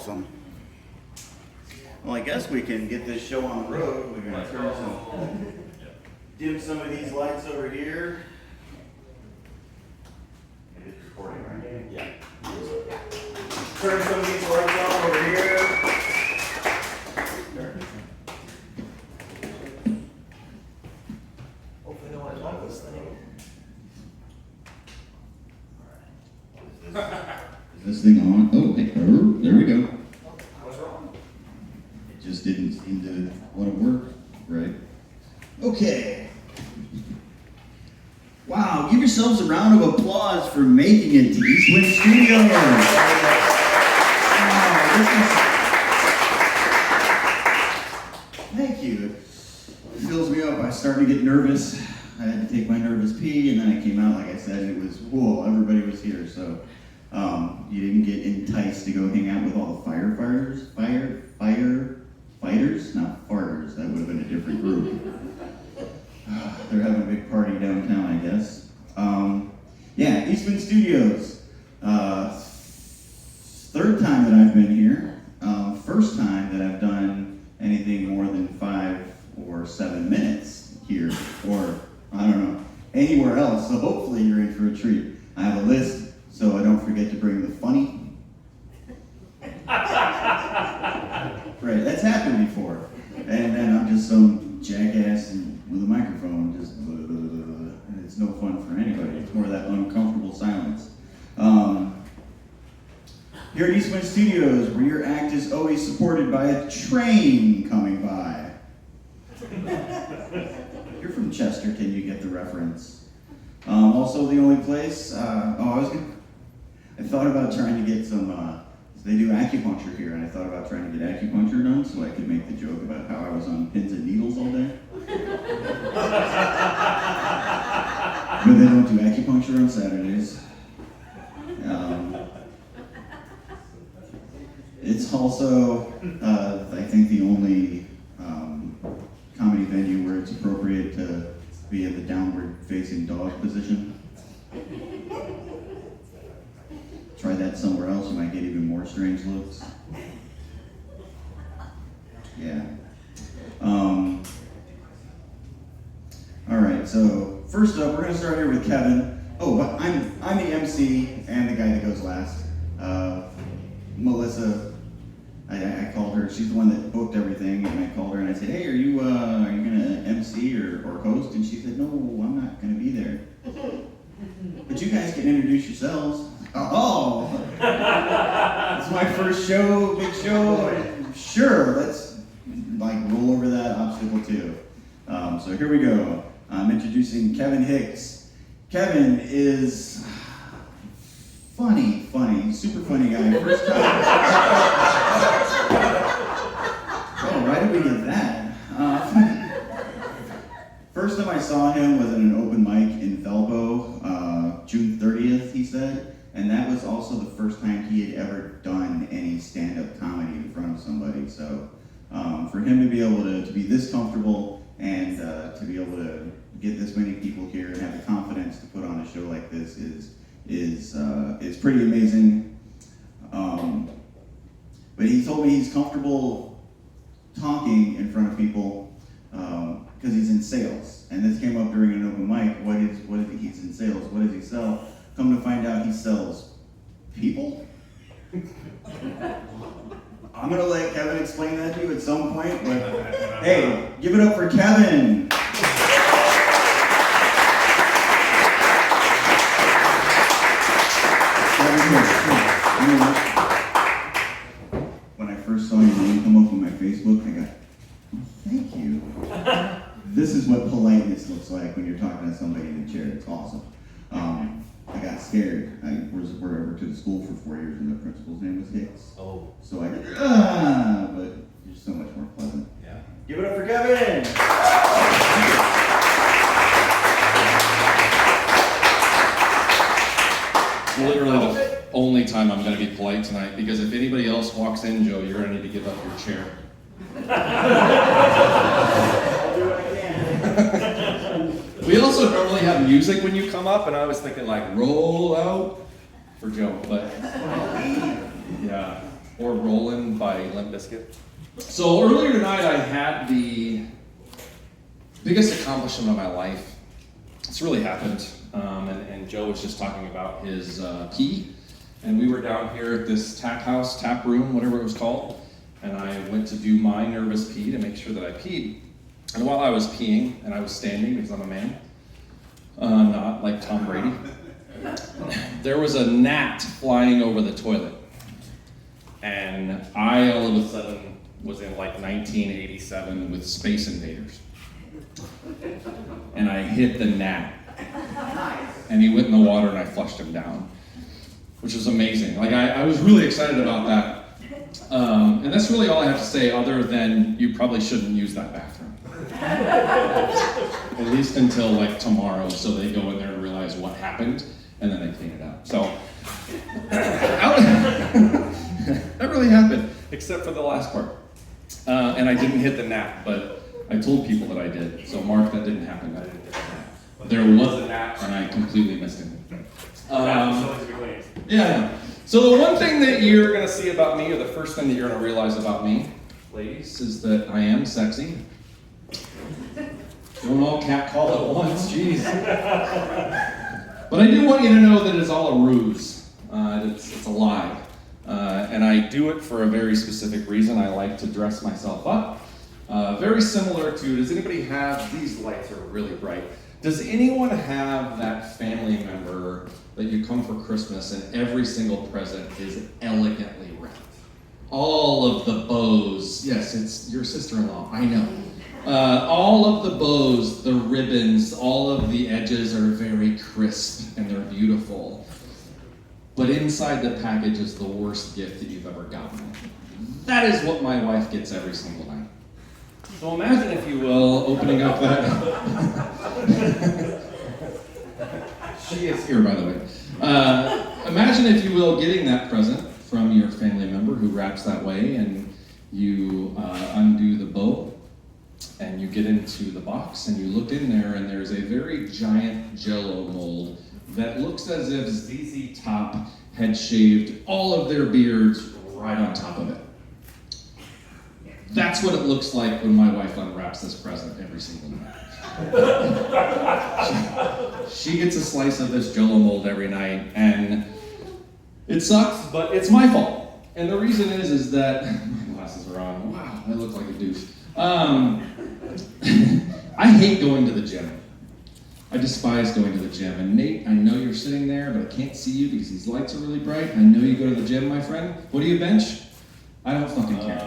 awesome. Well, I guess we can get this show on the road. We're going to dim some of these lights over here. It's recording, right? Yeah. Turn some of these lights on over here. Hopefully no one likes this thing. Is this thing on? Oh, hey, there we go. What's wrong? It just didn't seem to want to work, right? Okay. Wow, give yourselves a round of applause for making it to Eastwind Studios. Thank you. It fills me up. I started to get nervous. I had to take my nervous pee, and then I came out, like I said, and it was, whoa, everybody was here, so you didn't get enticed to go hang out with all the firefighters? Firefighters? Not farters. That would have been a different group. They're having a big party downtown, I guess. Yeah, Eastwind Studios. Third time that I've been here. First time that I've done anything more than 5 or 7 minutes here, or I don't know, anywhere else. So hopefully you're in for a treat. I have a list, so I don't forget to bring the funny. Right, that's happened before. And then I'm just some jackass with a microphone, just and it's no fun for anybody. It's more of that uncomfortable silence. Here at Eastwind Studios, where your act is always supported by a train coming by. You're from Chesterton, you get the reference. Also, the only place, I thought about trying to get some, they do acupuncture here, and I thought about trying to get acupuncture done so I could make the joke about how I was on pins and needles all day. But they don't do acupuncture on Saturdays. It's also, I think, the only comedy venue where it's appropriate to be in the downward-facing dog position. Try that somewhere else, you might get even more strange looks. Yeah. All right, so first up, we're going to start here with Kevin. Oh, but I'm the MC and the guy that goes last. Melissa, I called her. She's the one that booked everything, and I called her and I said, "Hey, are you gonna MC or host?" And she said, "No, I'm not gonna be there." But you guys can introduce yourselves. Oh, it's my first show, big show. Sure, let's roll over that obstacle too. So here we go. I'm introducing Kevin Hicks. Kevin is funny, super funny guy. First time. Oh, why did we get that? First time I saw him was at an open mic in Velbo, June 30th, he said. And that was also the first time he had ever done any stand-up comedy in front of somebody. So for him to be able to be this comfortable and to be able to get this many people here and have the confidence to put on a show like this is pretty amazing. But he told me he's comfortable talking in front of people because he's in sales. And this came up during an open mic. What is he's in sales? What does he sell? Come to find out, he sells people. I'm gonna let Kevin explain that to you at some point, but hey, give it up for Kevin. When I first saw your name come up on my Facebook, I got, thank you. This is what politeness looks like when you're talking to somebody in a chair. It's awesome. I got scared. I was over to the school for 4 years, and the principal's name was Hicks. Oh. So but you're so much more pleasant. Yeah. Give it up for Kevin. Literally the only time I'm going to be polite tonight, because if anybody else walks in, Joe, you're going to need to give up your chair. I'll do what I can. We also normally have music when you come up, and I was thinking roll out for Joe, but yeah, or We're Rolling by Limp Bizkit. So earlier tonight I had the biggest accomplishment of my life. It's really happened. And Joe was just talking about his pee. And we were down here at this tap room, whatever it was called. And I went to do my nervous pee to make sure that I peed. And while I was peeing, and I was standing because I'm a man, not like Tom Brady, there was a gnat flying over the toilet. And I all of a sudden was in like 1987 with Space Invaders. And I hit the gnat. And he went in the water and I flushed him down, which was amazing. Like I was really excited about that. And that's really all I have to say, other than you probably shouldn't use that bathroom. At least until like tomorrow, so they go in there and realize what happened, and then they clean it up. So that really happened, except for the last part. And I didn't hit the gnat, but I told people that I did. So Mark, that didn't happen. I didn't hit the gnat. There was a gnat, and I completely missed him. Yeah. So the one thing that you're going to see about me, or the first thing that you're going to realize about me, ladies, is that I am sexy. Don't all catcall at once, jeez. But I do want you to know that it's all a ruse. It's a lie. And I do it for a very specific reason. I like to dress myself up. Very similar to, does anybody have, these lights are really bright. Does anyone have that family member that you come for Christmas and every single present is elegantly wrapped? All of the bows, yes, it's your sister-in-law, I know. All of the bows, the ribbons, all of the edges are very crisp and they're beautiful. But inside the package is the worst gift that you've ever gotten. That is what my wife gets every single night. So imagine, if you will, opening up that. She is here, by the way. Imagine, if you will, getting that present from your family member who wraps that way, and you undo the bow, and you get into the box, and you look in there, and there's a very giant Jell-O mold that looks as if ZZ Top had shaved all of their beards right on top of it. That's what it looks like when my wife unwraps this present every single night. She gets a slice of this Jell-O mold every night, and it sucks, but it's my fault. And the reason is that my glasses are on. Wow, I look like a douche. I hate going to the gym. I despise going to the gym. And Nate, I know you're sitting there, but I can't see you because these lights are really bright. I know you go to the gym, my friend. What do you bench? I don't fucking care.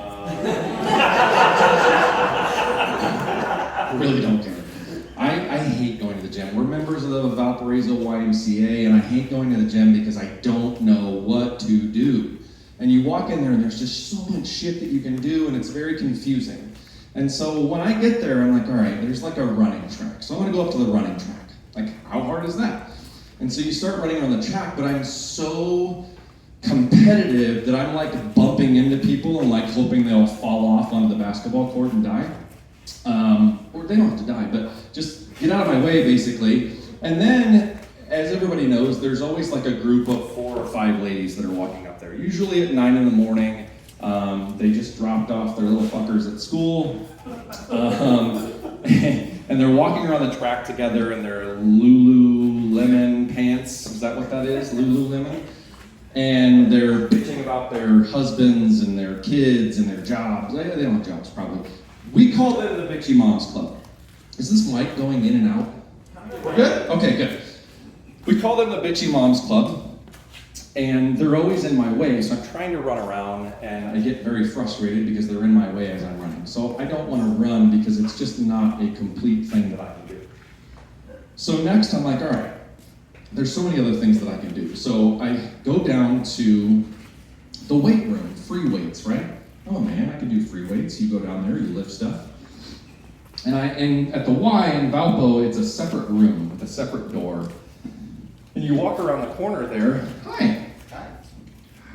I really don't care. I hate going to the gym. We're members of the Valparaiso YMCA, and I hate going to the gym because I don't know what to do. And you walk in there, and there's just so much shit that you can do, and it's very confusing. And so when I get there, I'm like, all right, there's like a running track. So I'm going to go up to the running track. Like, how hard is that? And so you start running on the track, but I'm so competitive that I'm like bumping into people and like hoping they'll fall off onto the basketball court and die. Or they don't have to die, but just get out of my way, basically. And then, as everybody knows, there's always like a group of 4 or 5 ladies that are walking up there. Usually at 9 in the morning. They just dropped off their little fuckers at school. And they're walking around the track together in their Lululemon pants. Is that what that is? Lululemon? And they're bitching about their husbands and their kids and their jobs. They don't have jobs, probably. We call them the Bitchy Moms Club. Is this mic going in and out? We're good? Okay, good. We call them the Bitchy Moms Club. And they're always in my way, so I'm trying to run around, and I get very frustrated because they're in my way as I'm running. So I don't want to run because it's just not a complete thing that I can do. So next I'm like, all right, there's so many other things that I can do. So I go down to the weight room, free weights, right? Oh man, I can do free weights. You go down there, you lift stuff. And at the Y in Valpo, it's a separate room with a separate door. And you walk around the corner there. Hi.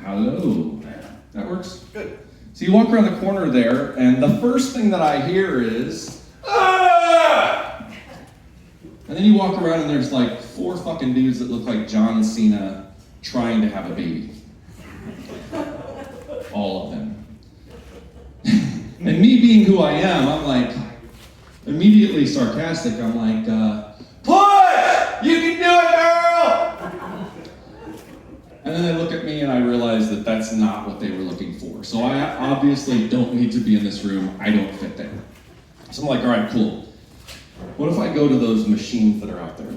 Hello. That works? Good. So you walk around the corner there, and the first thing that I hear is, ah! And then you walk around, and there's like 4 fucking dudes that look like John Cena trying to have a baby. all of them. And me being who I am, I'm like, immediately sarcastic. I'm like, push! You can do it, girl! And then they look at me and I realize that that's not what they were looking for. So I obviously don't need to be in this room. I don't fit there. So I'm like, all right, cool. What if I go to those machines that are out there?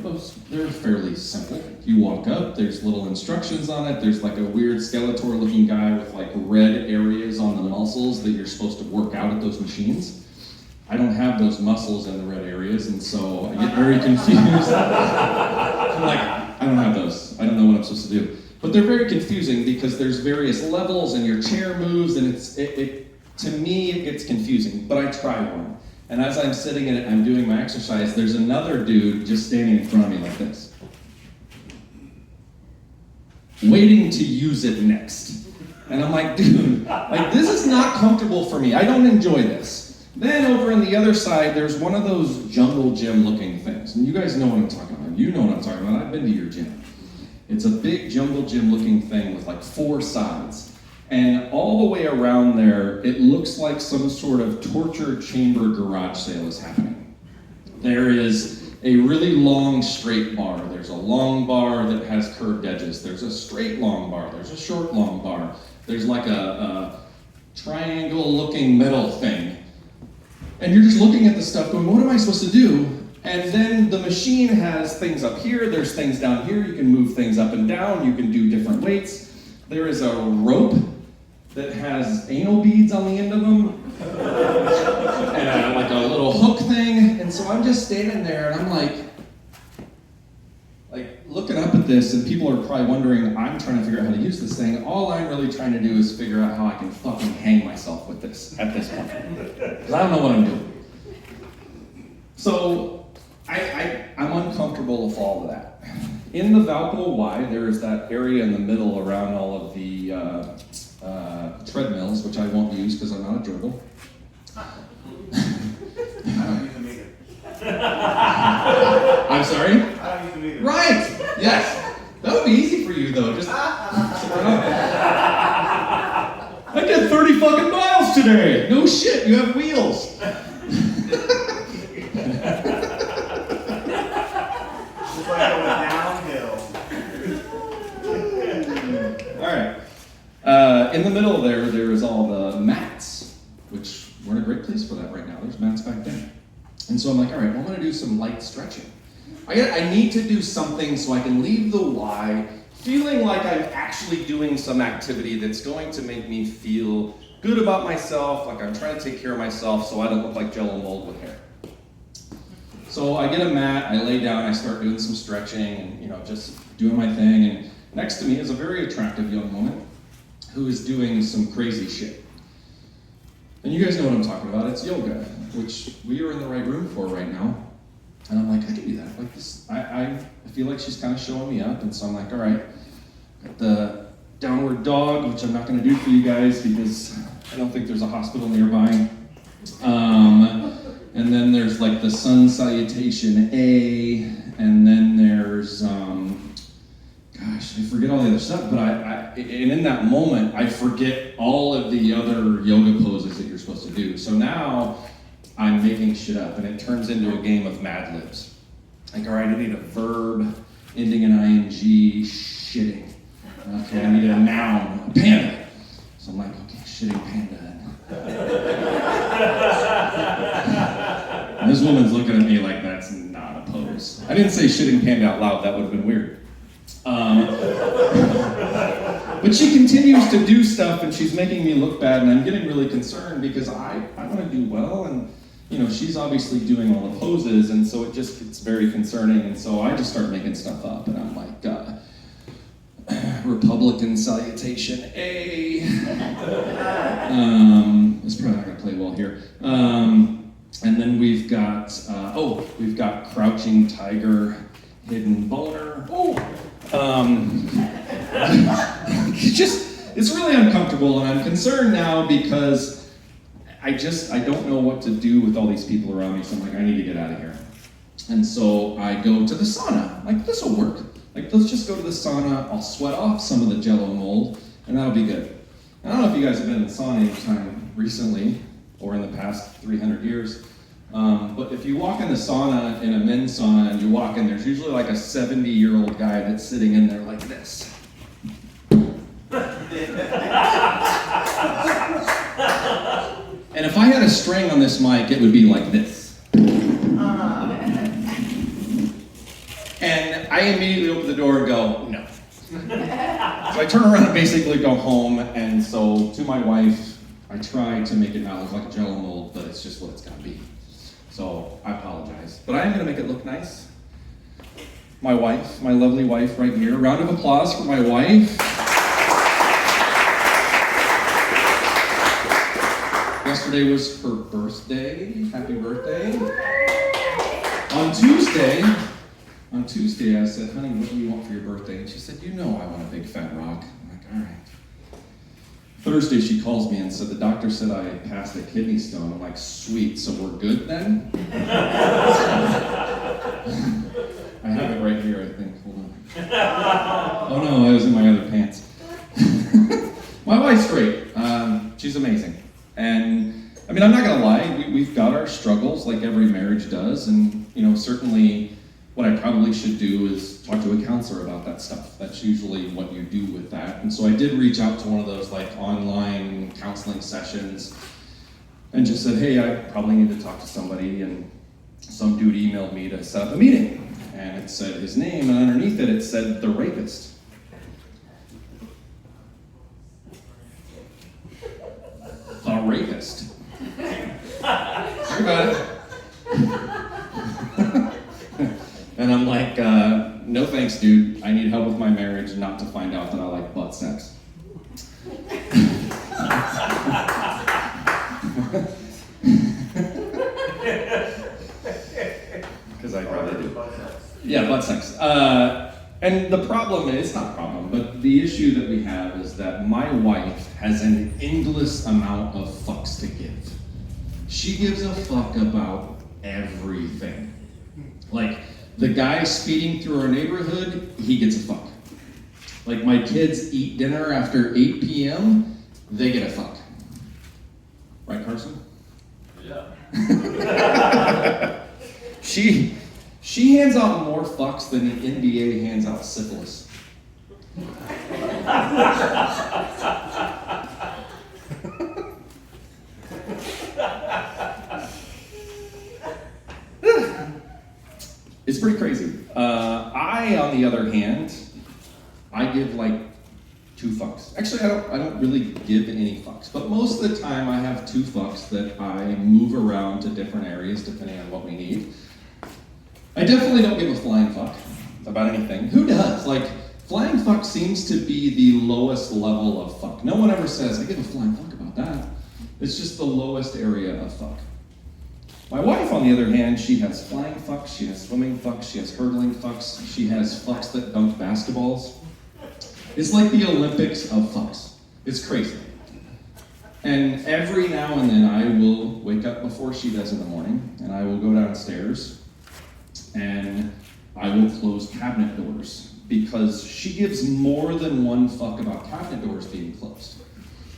They're fairly simple. You walk up, there's little instructions on it. There's like a weird Skeletor looking guy with like red areas on the muscles that you're supposed to work out at those machines. I don't have those muscles in the red areas, and so I get very confused. I'm like, I don't have those. I don't know what I'm supposed to do. But they're very confusing because there's various levels and your chair moves, and to me it gets confusing, but I try one. And as I'm sitting in it, I'm doing my exercise, there's another dude just standing in front of me like this, waiting to use it next. And I'm like, dude, like this is not comfortable for me. I don't enjoy this. Then over on the other side, there's one of those jungle gym looking things. And you guys know what I'm talking about. You know what I'm talking about. I've been to your gym. It's a big jungle gym looking thing with like 4 sides. And all the way around there, it looks like some sort of torture chamber garage sale is happening. There is a really long straight bar. There's a long bar that has curved edges. There's a straight long bar. There's a short long bar. There's like a triangle looking metal thing. And you're just looking at the stuff going, what am I supposed to do? And then the machine has things up here. There's things down here. You can move things up and down. You can do different weights. There is a rope that has anal beads on the end of them, and like a little hook thing. And so I'm just standing there, and I'm like looking up at this, and people are probably wondering, I'm trying to figure out how to use this thing. All I'm really trying to do is figure out how I can fucking hang myself with this at this point, because I don't know what I'm doing. So I'm uncomfortable with all of that. In the Valpo Y, there is that area in the middle around all of the treadmills, which I won't use because I'm not a gerbil. I don't use them either. I'm sorry? I don't use them either. Right! Yes! That would be easy for you though. Just I did 30 fucking miles today! No shit, you have wheels! Just like going downhill. Alright. In the middle there is all the mats, which we're in a great place for that right now. There's mats back there. And so I'm like, all right, well, I'm gonna do some light stretching. I need to do something so I can leave the Y feeling like I'm actually doing some activity that's going to make me feel good about myself, like I'm trying to take care of myself so I don't look like Jello mold with hair. So I get a mat, I lay down, I start doing some stretching and just doing my thing. And next to me is a very attractive young woman who is doing some crazy shit. And you guys know what I'm talking about. It's yoga, which we are in the right room for right now. And I'm like, I can do that. Like this, I feel like she's kind of showing me up. And so I'm like, all right, got the downward dog, which I'm not going to do for you guys because I don't think there's a hospital nearby. And then there's like the sun salutation A, and then there's, gosh, I forget all the other stuff, but and in that moment, I forget all of the other yoga poses that you're supposed to do. So now I'm making shit up, and it turns into a game of Mad Libs. Like, all right, I need a verb ending in ing, shitting. Okay, I need a noun, a panda. So I'm like, okay, shitting panda. And this woman's looking at me like that's not a pose. I didn't say shitting panda out loud, that would have been weird. But she continues to do stuff and she's making me look bad, and I'm getting really concerned because I want to do well, and she's obviously doing all the poses, and so it just gets very concerning, and so I just start making stuff up, and I'm like, Republican salutation A. It's probably not going to play well here. And then we've got crouching tiger, hidden boner. It's really uncomfortable, and I'm concerned now because I don't know what to do with all these people around me, so I'm like, I need to get out of here. And so I go to the sauna. Like, this will work. Like, let's just go to the sauna, I'll sweat off some of the Jello mold, and that'll be good. I don't know if you guys have been in the sauna anytime recently or in the past 300 years, but if you walk in the sauna, in a men's sauna, and you walk in, there's usually like a 70-year-old guy that's sitting in there like this. And if I had a string on this mic, it would be like this. And I immediately open the door and go, no. So I turn around and basically go home, and so to my wife, I try to make it not look like a Jell-O mold, but it's just what it's gotta be. So I apologize. But I am gonna make it look nice. My wife, my lovely wife right here. Round of applause for my wife. Yesterday was her birthday. Happy birthday. On Tuesday, I said, honey, what do you want for your birthday? And she said, you know I want a big fat rock. I'm like, all right. Thursday, she calls me and said, the doctor said I passed a kidney stone. I'm like, sweet, so we're good then? I have it right here, I think. Hold on. Oh no, I was in my other pants. My wife's great. She's amazing. And I mean, I'm not gonna lie, we've got our struggles like every marriage does, and certainly what I probably should do is talk to a counselor about that stuff. That's usually what you do with that. And so I did reach out to one of those like online counseling sessions and just said, hey, I probably need to talk to somebody, and some dude emailed me to set up a meeting. And it said his name, and underneath it said the rapist. The rapist. Sorry about it. And I'm like, no thanks, dude. I need help with my marriage, not to find out that I like butt sex. Because I probably do. Yeah, butt sex. And the problem is, not a problem, but the issue that we have is that my wife has an endless amount of fucks to give. She gives a fuck about everything. Like, the guy speeding through our neighborhood, he gets a fuck. Like, my kids eat dinner after 8 p.m., they get a fuck. Right, Carson? Yeah. She hands out more fucks than the NBA hands out syphilis. It's pretty crazy. I, on the other hand, I give like 2 fucks. Actually, I don't really give any fucks, but most of the time I have 2 fucks that I move around to different areas depending on what we need. I definitely don't give a flying fuck about anything. Who does? Like, flying fuck seems to be the lowest level of fuck. No one ever says, I give a flying fuck about that. It's just the lowest area of fuck. My wife, on the other hand, she has flying fucks, she has swimming fucks, she has hurdling fucks, she has fucks that dunk basketballs. It's like the Olympics of fucks. It's crazy. And every now and then I will wake up before she does in the morning, and I will go downstairs, and I will close cabinet doors, because she gives more than one fuck about cabinet doors being closed.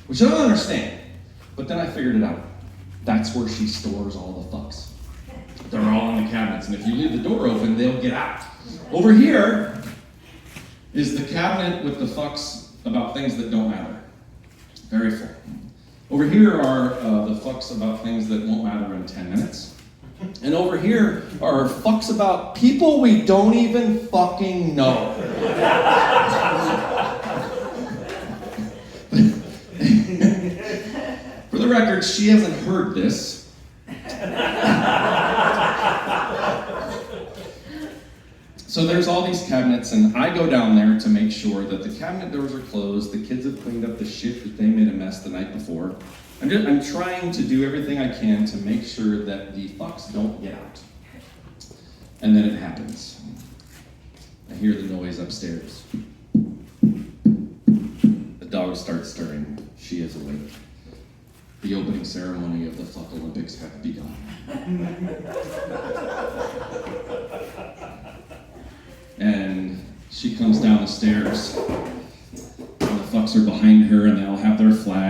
Which I don't understand, but then I figured it out. That's where she stores all the fucks. They're all in the cabinets, and if you leave the door open, they'll get out. Over here is the cabinet with the fucks about things that don't matter. Very full. Over here are the fucks about things that won't matter in 10 minutes. And over here are fucks about people we don't even fucking know. For the record, she hasn't heard this. So there's all these cabinets, and I go down there to make sure that the cabinet doors are closed, the kids have cleaned up the shit that they made a mess the night before. I'm trying to do everything I can to make sure that the fucks don't get out. And then it happens. I hear the noise upstairs. The dog starts stirring. She is awake. The opening ceremony of the Fuck Olympics have begun. And she comes down the stairs. And the fucks are behind her, and they all have their flags.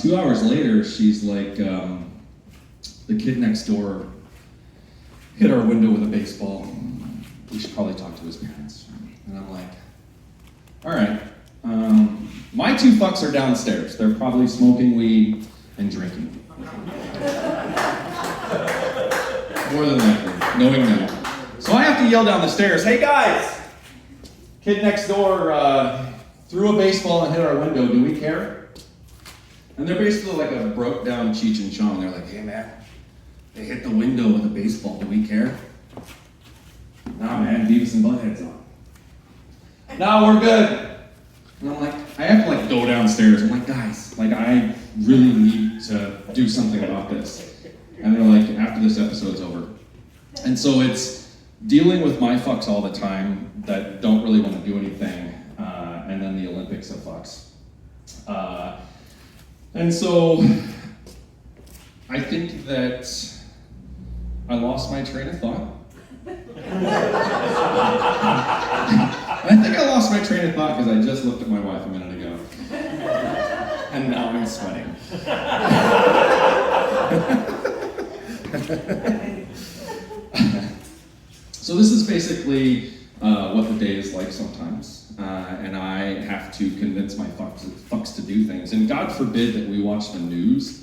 2 hours later, she's like, the kid next door hit our window with a baseball. We should probably talk to his parents. And I'm like, all right, my two fucks are downstairs. They're probably smoking weed and drinking. More than likely, knowing that. So I have to yell down the stairs, hey guys, kid next door threw a baseball and hit our window, do we care? And they're basically like a broke down Cheech and Chong. They're like, hey man, they hit the window with a baseball, do we care? Nah man, Beavis and Butthead's on. No, we're good. And I'm like, I have to like go downstairs. I'm like, guys, like I really need to do something about this. And they're like, after this episode's over. And so it's dealing with my fucks all the time that don't really want to do anything, and then the Olympics of fucks. And so I think that I lost my train of thought. I think I lost my train of thought because I just looked at my wife a minute ago. And now I'm sweating. So this is basically what the day is like sometimes. And I have to convince my fucks to do things. And God forbid that we watch the news.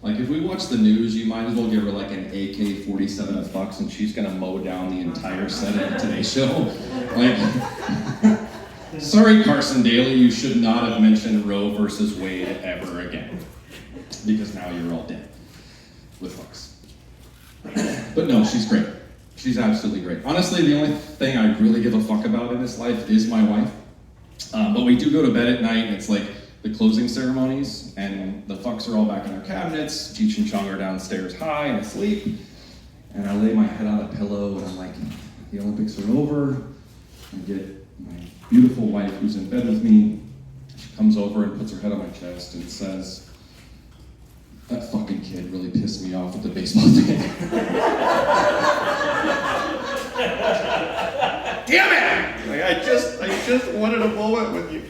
Like if we watch the news, you might as well give her like an AK-47 of fucks and she's gonna mow down the entire set of today's show. Like, sorry Carson Daly, you should not have mentioned Roe versus Wade ever again. Because now you're all dead with fucks. But no, she's great. She's absolutely great. Honestly, the only thing I really give a fuck about in this life is my wife. But we do go to bed at night, and it's like the closing ceremonies, and the fucks are all back in their cabinets. Cheech and Chong are downstairs high and asleep. And I lay my head on a pillow, and I'm like, the Olympics are over. I get my beautiful wife who's in bed with me. She comes over and puts her head on my chest and says, that fucking kid really pissed me off with the baseball thing. Damn it! Like, I just wanted a moment with you.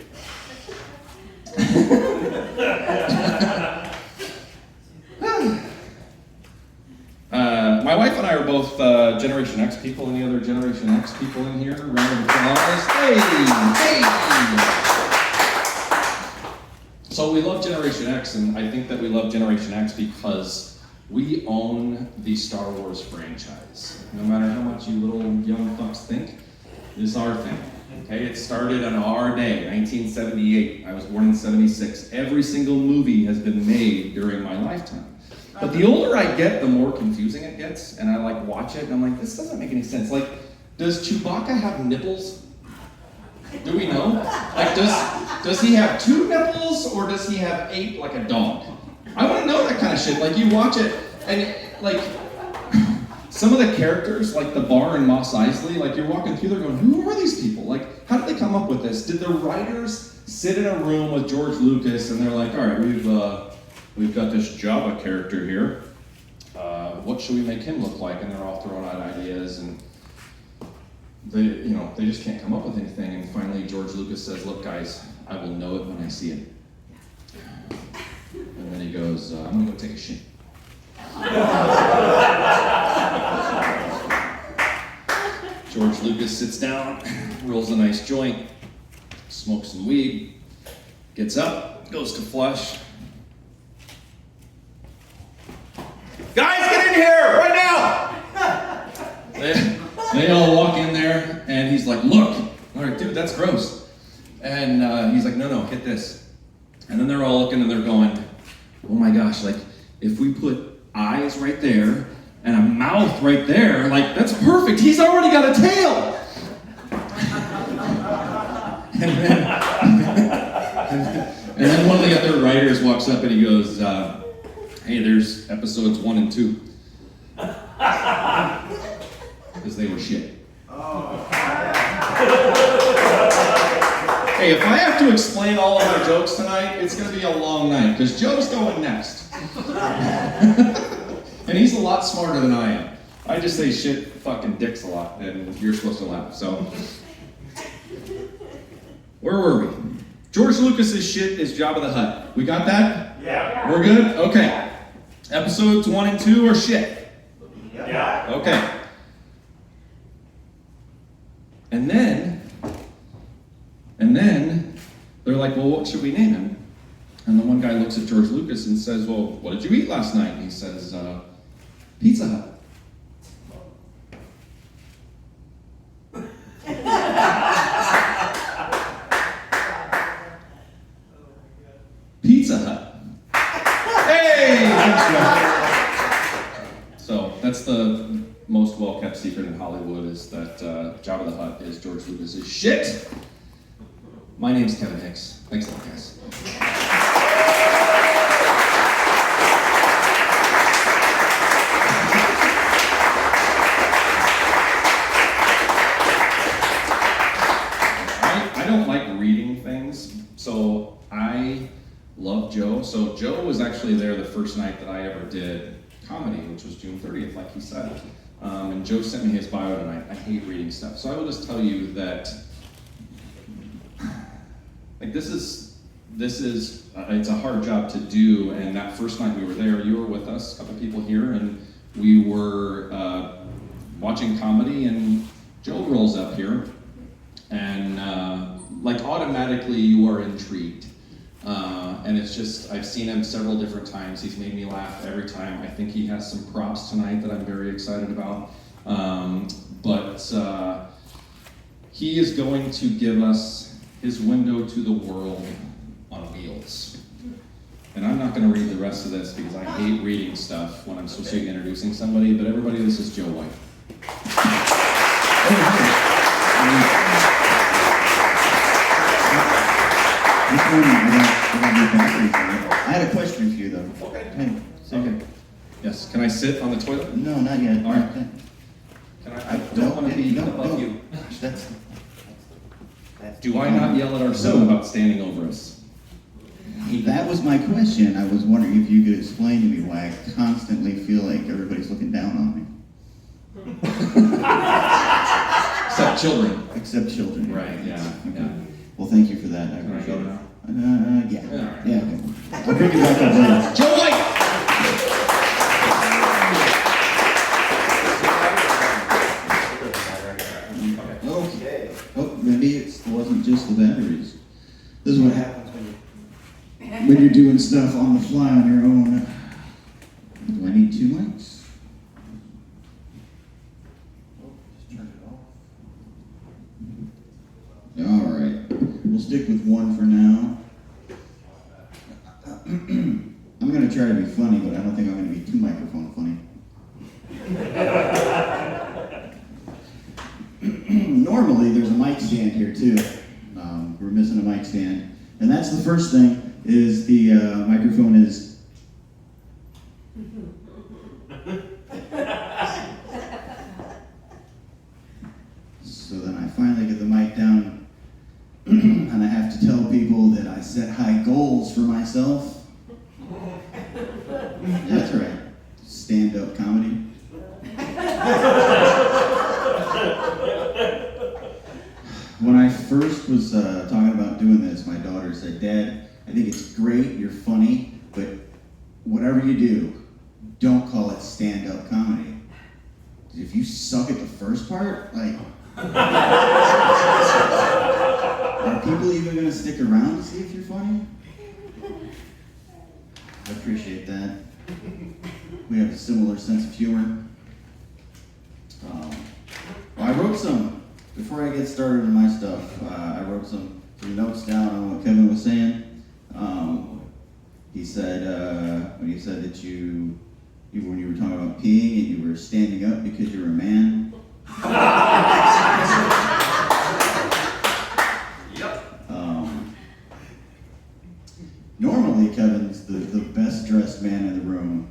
My wife and I are both Generation X people. Any other Generation X people in here? Round of applause. Hey! So we love Generation X, and I think that we love Generation X because we own the Star Wars franchise. No matter how much you little young fucks think, this is our thing. Okay, it started on our day, 1978. I was born in 76. Every single movie has been made during my lifetime. But the older I get, the more confusing it gets, and I like watch it, and I'm like, this doesn't make any sense. Like, does Chewbacca have nipples? Do we know? Like, does he have 2 nipples, or does he have 8 like a dog? I want to know that kind of shit. Like, you watch it, and like, some of the characters, like the bar and Mos Eisley, like you're walking through there going, who are these people? Like, how did they come up with this? Did the writers sit in a room with George Lucas and they're like, all right, we've got this Jabba character here. What should we make him look like? And they're all throwing out ideas, and they just can't come up with anything. And finally, George Lucas says, look, guys, I will know it when I see it. And then he goes, I'm gonna go take a shit. George Lucas sits down, rolls a nice joint, smokes some weed, gets up, goes to flush. Guys, get in here right now! They all walk in there, and he's like, look. I'm like, dude, that's gross. And he's like, no, get this. And then they're all looking and they're going, oh my gosh, like, if we put eyes right there and a mouth right there, like, that's perfect. He's already got a tail. and then one of the other writers walks up and he goes, hey, there's episodes 1 and 2. Because they were shit. Hey, if I have to explain all of my jokes tonight, it's going to be a long night, because Joe's going next. And he's a lot smarter than I am. I just say shit, fucking dicks a lot, and you're supposed to laugh, so. Where were we? George Lucas's shit is Jabba the Hutt. We got that? Yeah. We're good? Okay. Episodes 1 and 2 are shit. Yeah. Okay. And then they're like, well, what should we name him? And the one guy looks at George Lucas and says, well, what did you eat last night? And he says, Pizza Hut. Pizza Hut. Hey! Thanks, Joe. So that's the most well-kept secret in Hollywood, is that Jabba the Hutt is George Lucas's shit. My name's Kevin Hicks. Thanks a lot, guys. I don't like reading things, so I love Joe. So Joe was actually there the first night that I ever did comedy, which was June 30th, like he said. And Joe sent me his bio tonight. I hate reading stuff. So I will just tell you that, like, this is it's a hard job to do. And that first night we were there, you were with us, a couple people here, and we were watching comedy, and Joe rolls up here, and like automatically you are intrigued. And it's just, I've seen him several different times. He's made me laugh every time. I think he has some props tonight that I'm very excited about. But he is going to give us his window to the world on wheels. And I'm not going to read the rest of this because I hate reading stuff when I'm supposed to be introducing somebody. But everybody, this is Joe White. I had a question for you though. Okay. Hey, Okay. Yes. Can I sit on the toilet? No, not yet. All right. Okay. Can I don't want to be above you. That's, Do I not yell at our son about standing over us? that was my question. I was wondering if you could explain to me why I constantly feel like everybody's looking down on me. Except children. Except children. Right, yeah, Okay. yeah. Well, thank you for that. I Can I appreciate go it. now? Yeah. Yeah. Yeah, okay. I'll bring it back up later. Joe White! Okay. Oh, maybe it wasn't just the batteries. This is what happens when you're doing stuff on the fly on your own. Do I need 2 mics? All right. We'll stick with one for now. I'm going to try to be funny, but I don't think I'm going to be too microphone funny. Normally, there's a mic stand here too. We're missing a mic stand, and that's the first thing. Is the microphone is. So then I finally get the mic down, and I have to tell people that I set high goals for myself. That's right, stand-up comedy. When I first was talking about doing this, my daughter said, "Dad, I think it's great, you're funny, but whatever you do, don't call it stand-up comedy. If you suck at the first part, like, are people even going to stick around to see if you're funny?" I appreciate that. We have a similar sense of humor. I wrote some, before I get started on my stuff, I wrote some notes down on what Kevin was saying. He said, when he said that you when you were talking about peeing and you were standing up because you're a man. Normally, Kevin's the best dressed man in the room.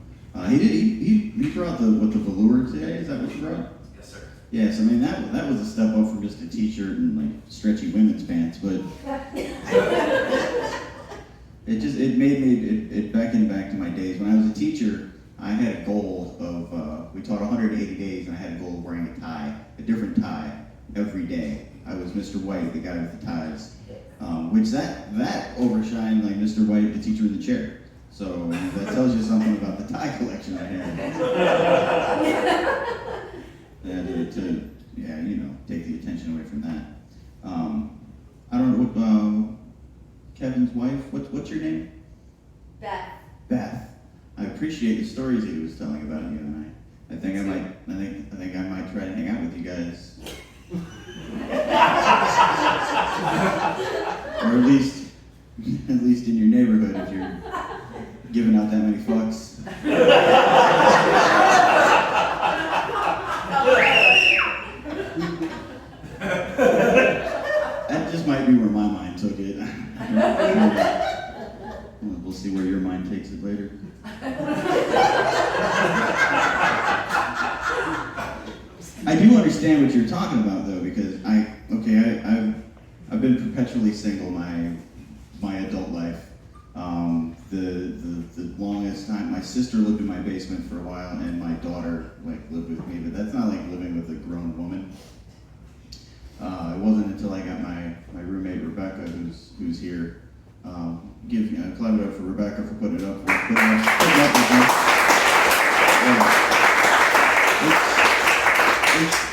He brought the velour today. Is that what you brought? Yes, sir. Yes, I mean that was a step up from just a t-shirt and like stretchy women's pants, but it made me it beckoned back to my days when I was a teacher. I had a goal of we taught 180 days, and I had a goal of wearing a tie, a different tie every day. I was Mr. White, the guy with the ties, which that overshined like Mr. White, the teacher in the chair. So that tells you something about the tie collection I had. Yeah, yeah, you know, take the attention away from that. I don't know what, Kevin's wife, what's your name? Beth. Beth. I appreciate the stories he was telling about you, and I think I might try to hang out with you guys. Or at least in your neighborhood if you're giving out that many fucks. That just might be where my mind took it. We'll see where your mind takes it later. I do understand what you're talking about though, because I've been perpetually single my adult life. The longest time, my sister lived in my basement for a while, and my daughter lived with me, but that's not like living with a grown woman. It wasn't until I got my roommate Rebecca, who's here. Clap it up for Rebecca for putting it up. Putting up with me.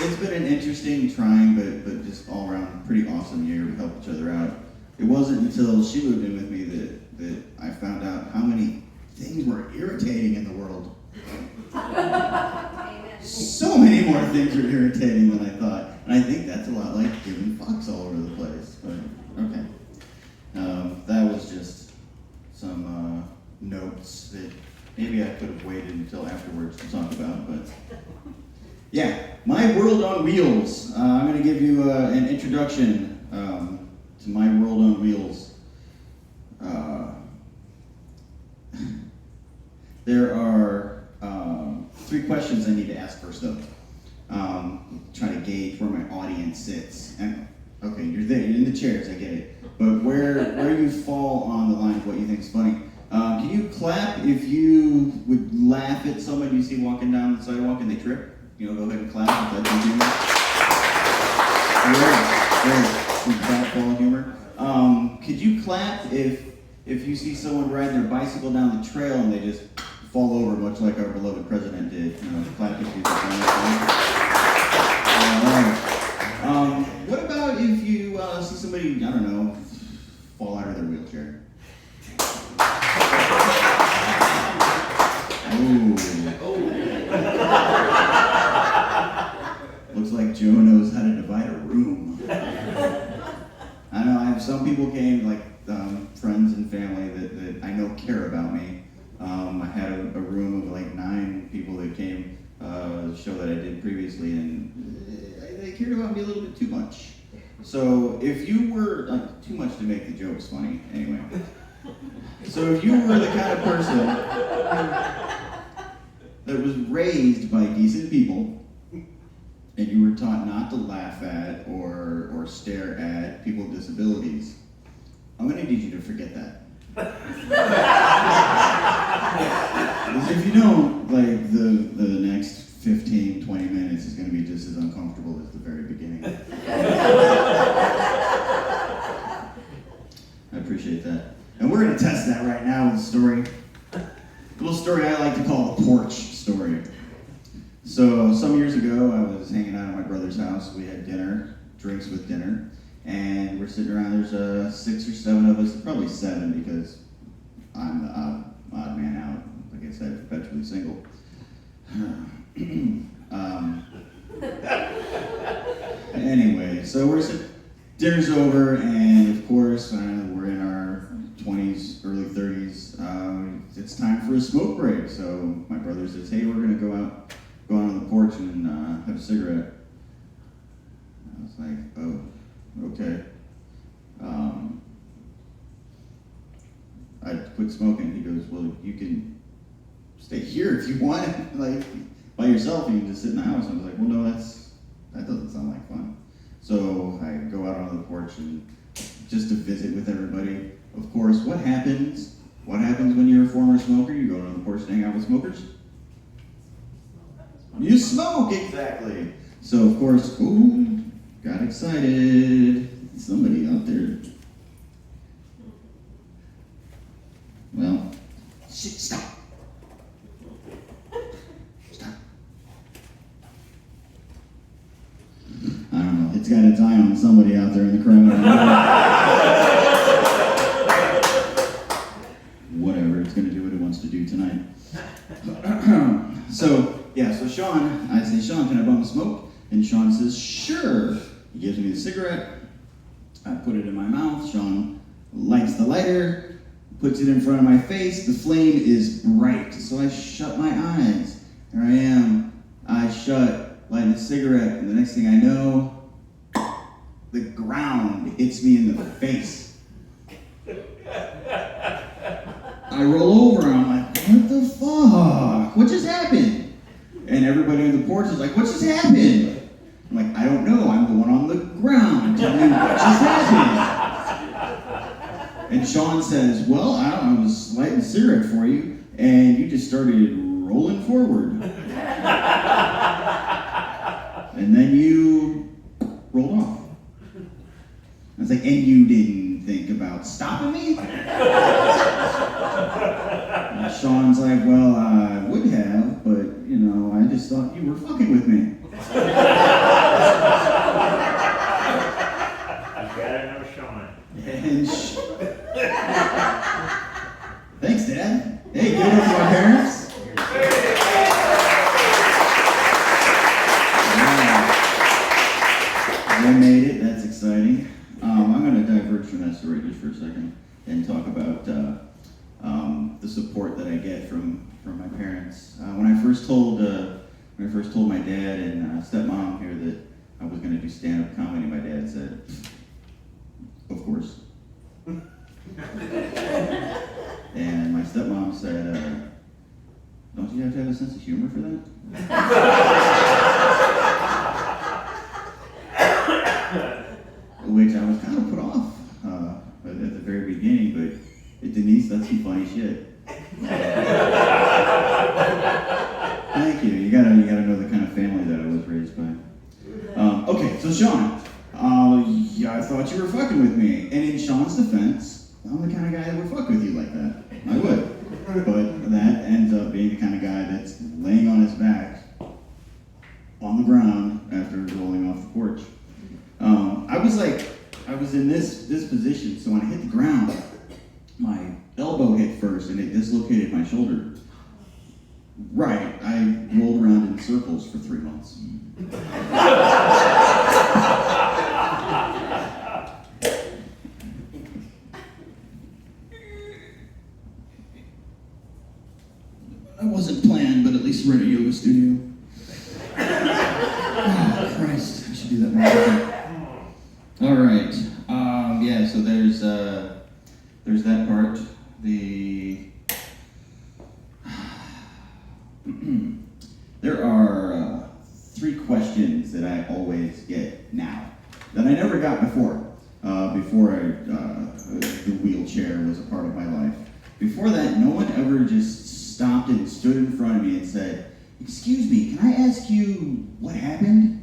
It's been an interesting, trying, but just all around pretty awesome year. We helped each other out. It wasn't until she moved in with me that I found out how many things were irritating in the world. Amen. So many more things were irritating than I thought. And I think that's a lot like giving fucks all over the place. But okay. That was just some notes that maybe I could have waited until afterwards to talk about, but yeah, My World on Wheels. I'm going to give you an introduction to My World on Wheels. There are 3 questions I need to ask first, though. Try to gauge where my audience sits. And okay, you're there, you're in the chairs, I get it. But where you fall on the line of what you think is funny. Can you clap if you would laugh at someone you see walking down the sidewalk and they trip? You know, go ahead and clap if that's your humor. Very ball humor. Could you clap if you see someone riding their bicycle down the trail and they just fall over, much like our beloved president did? You know, clap if you think what about if you see somebody, I don't know, fall out of their wheelchair? Looks like Joe knows how to divide a room. I know, I have some people came, like friends and family that I know care about me. I had a room of like 9 people that came the show that I did previously, and they cared about me a little bit too much. So if you were, too much to make the jokes funny, anyway. So if you were the kind of person that was raised by decent people, and you were taught not to laugh at or stare at people with disabilities, I'm going to need you to forget that. Because if you don't, like, the next 15, 20 minutes is going to be just as uncomfortable as the very beginning. I appreciate that. And we're going to test that right now with a story. A little story I like to call the porch story. So some years ago, I was hanging out at my brother's house. We had dinner, drinks with dinner, and we're sitting around. There's 6 or 7 of us, probably 7 because I'm the odd man out. Like I said, perpetually single. Anyway, so we're sitting. Dinner's over, and of course, we're in our 20s, early 30s. It's time for a smoke break. So my brother says, "Hey, we're gonna go out on the porch and have a cigarette." I was like, "Oh, okay." I quit smoking. He goes, "Well, you can stay here if you want. Like by yourself, you can just sit in the house." I was like, "Well, no, that doesn't sound like fun." So I go out onto the porch and just to visit with everybody. Of course, what happens? What happens when you're a former smoker? You go on the porch to hang out with smokers? You smoke, exactly. So of course, got excited. Somebody out there. Well, shit, stop. Stop. I don't know. It's got its eye on somebody out there in the crowd. Whatever. It's going to do what it wants to do tonight. So Sean, I say, Sean, can I bum a smoke? And Sean says, sure. He gives me the cigarette. I put it in my mouth. Sean lights the lighter, puts it in front of my face. The flame is bright, so I shut my eyes. There I am, eyes shut, lighting a cigarette, and the next thing I know, the ground hits me in the face. I roll over and I'm like, what the fuck? What just happened? And everybody on the porch is like, what just happened? I'm like, I don't know, I'm the one on the ground. Tell me what just happened. And Sean says, well, I was lighting a cigarette for you, and you just started rolling forward. And then you rolled off. I was like, and you didn't think about stopping me? And Sean's like, well, I would have, but, I just thought you were fucking with me. You gotta know Sean. And thanks, Dad. Hey, give it up to my parents. They made it. That's exciting. I'm going to diverge from that story just for a second and talk about the support that I get from my parents. When I first told my dad and stepmom here that I was going to do stand-up comedy, my dad said, "Of course." And my stepmom said, "Don't you have to have a sense of humor for that?" Which I was kind of put off at the very beginning, but Denise, that's some funny shit. Thank you. You gotta know the kind of family that I was raised by. Okay, so Sean, yeah, I thought you were fucking with me, and in Sean's defense, I'm the kind of guy that would fuck with you like that. I would, but that ends up being the kind of guy that's laying on his back on the ground after rolling off the porch. I was in this position, so when I hit the ground, my elbow hit first and it dislocated my shoulder. Right, I rolled around in circles for 3 months. I wasn't planned, but at least we're in a yoga studio. Oh, Christ, I should do that more often. All right, yeah, so there's that part. There are 3 questions that I always get now that I never got before the wheelchair was a part of my life. Before that, no one ever just stopped and stood in front of me and said, "Excuse me, can I ask you what happened?"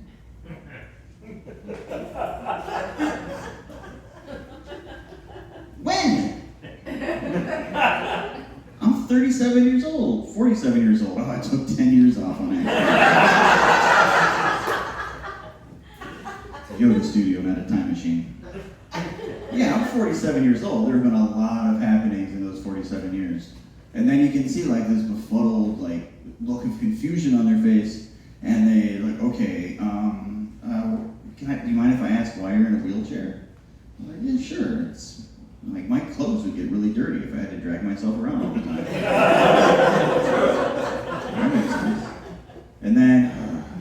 When? I'm 37 years old, 47 years old. Oh, I took 10 years off on that. It's a yoga studio, not a time machine. Yeah, I'm 47 years old. There have been a lot of happenings in those 47 years. And then you can see like this befuddled look of confusion on their face. And they okay, do you mind if I ask why you're in a wheelchair? I'm like, yeah, sure. It's like my clothes would get really dirty if I had to drag myself around all the time. That makes sense. And then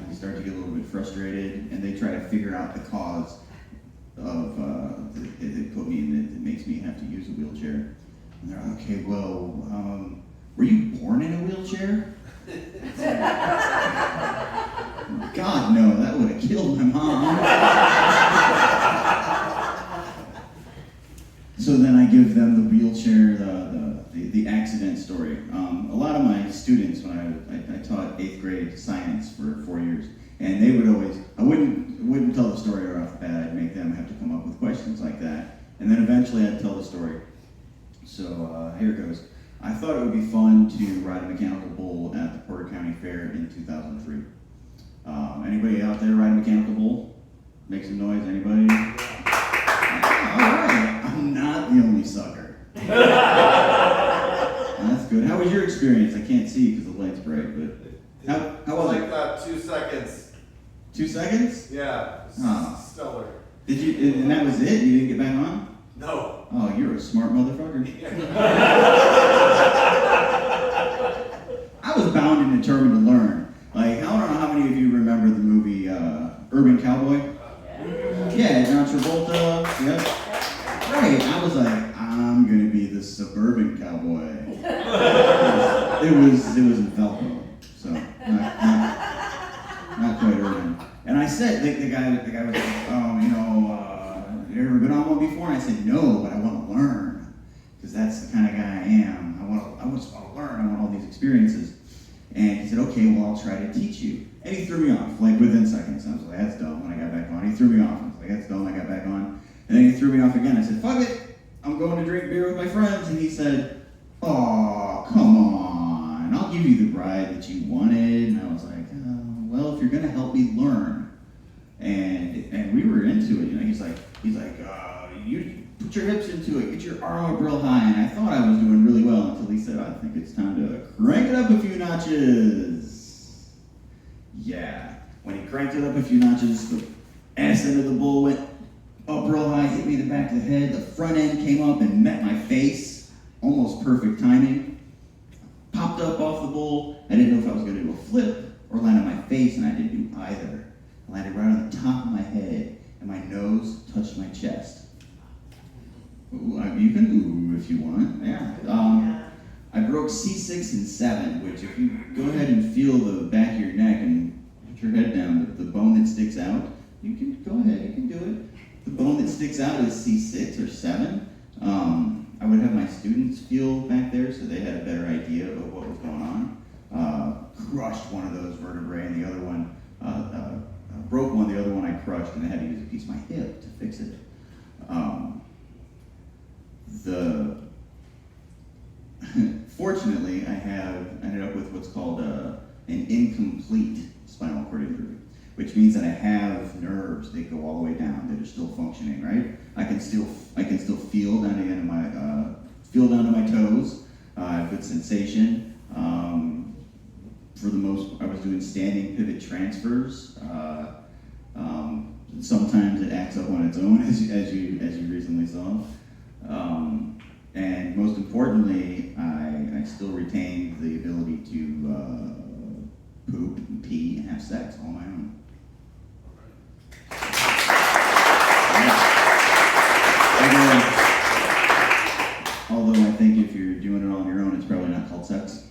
they start to get a little bit frustrated, and they try to figure out the cause of that they put me in that makes me have to use a wheelchair. And they're okay, well, were you born in a wheelchair? God, no, that would have killed my mom. So then I give them the wheelchair, the accident story. A lot of my students, when I taught 8th grade science for 4 years, and they would always, I wouldn't tell the story right off the bat. I'd make them have to come up with questions like that, and then eventually I'd tell the story. So here it goes. I thought it would be fun to ride a mechanical bull at the Porter County Fair in 2003. Anybody out there ride a mechanical bull? Make some noise, anybody? Alright, I'm not the only sucker. That's good. How was your experience? I can't see because the light's bright, but how was like it? 2 seconds. 2 seconds? Yeah. Oh. Stellar. Did you, and that was it? You didn't get back on? No. Oh, you're a smart motherfucker. I was bound and determined to learn. Like, I don't know how many of you remember the movie Urban Cowboy? Yeah, John Travolta. Yep. Right. I was like, I'm gonna be the suburban cowboy. It was in Velcro, so not quite urban. And I said, the guy was like, oh, you ever been on one before? And I said, no, but I want to learn, because that's the kind of guy I am. I just want to learn. I want all these experiences. And he said, okay, well, I'll try to teach you. And he threw me off, like within seconds. I was like, that's dumb. When I got back on, he threw me off. I was like, that's dumb. I got back on. And then he threw me off again. I said, fuck it. I'm going to drink beer with my friends. And he said, oh, come on. I'll give you the ride that you wanted. And I was like, well, if you're going to help me learn. And we were into it. He's like, you put your hips into it, get your arm up real high. And I thought I was doing really well until he said, I think it's time to crank it up a few notches. Yeah. When he cranked it up a few notches, the ass end of the bull went up real high, hit me in the back of the head. The front end came up and met my face. Almost perfect timing. Popped up off the bull. I didn't know if I was going to do a flip or land on my face, and I didn't do either. I landed right on the top of my head, and my nose touched my chest. Ooh, you can ooh if you want. Yeah. I broke C6 and 7, which if you go ahead and feel the back of your neck and put your head down, the bone that sticks out, you can go ahead, you can do it. The bone that sticks out is C6 or 7. I would have my students feel back there so they had a better idea of what was going on. Crushed one of those vertebrae, and the other one, broke one, the other one I crushed, and I had to use a piece of my hip to fix it. Fortunately, I ended up with what's called an incomplete spinal cord injury, which means that I have nerves that go all the way down that are still functioning. Right? I can still feel down to my toes. I have good sensation. For the most, I was doing standing pivot transfers. Sometimes it acts up on its own, as you recently saw. And most importantly, I still retain the ability to poop and pee and have sex on my own. Although I think if you're doing it on your own, it's probably not called sex.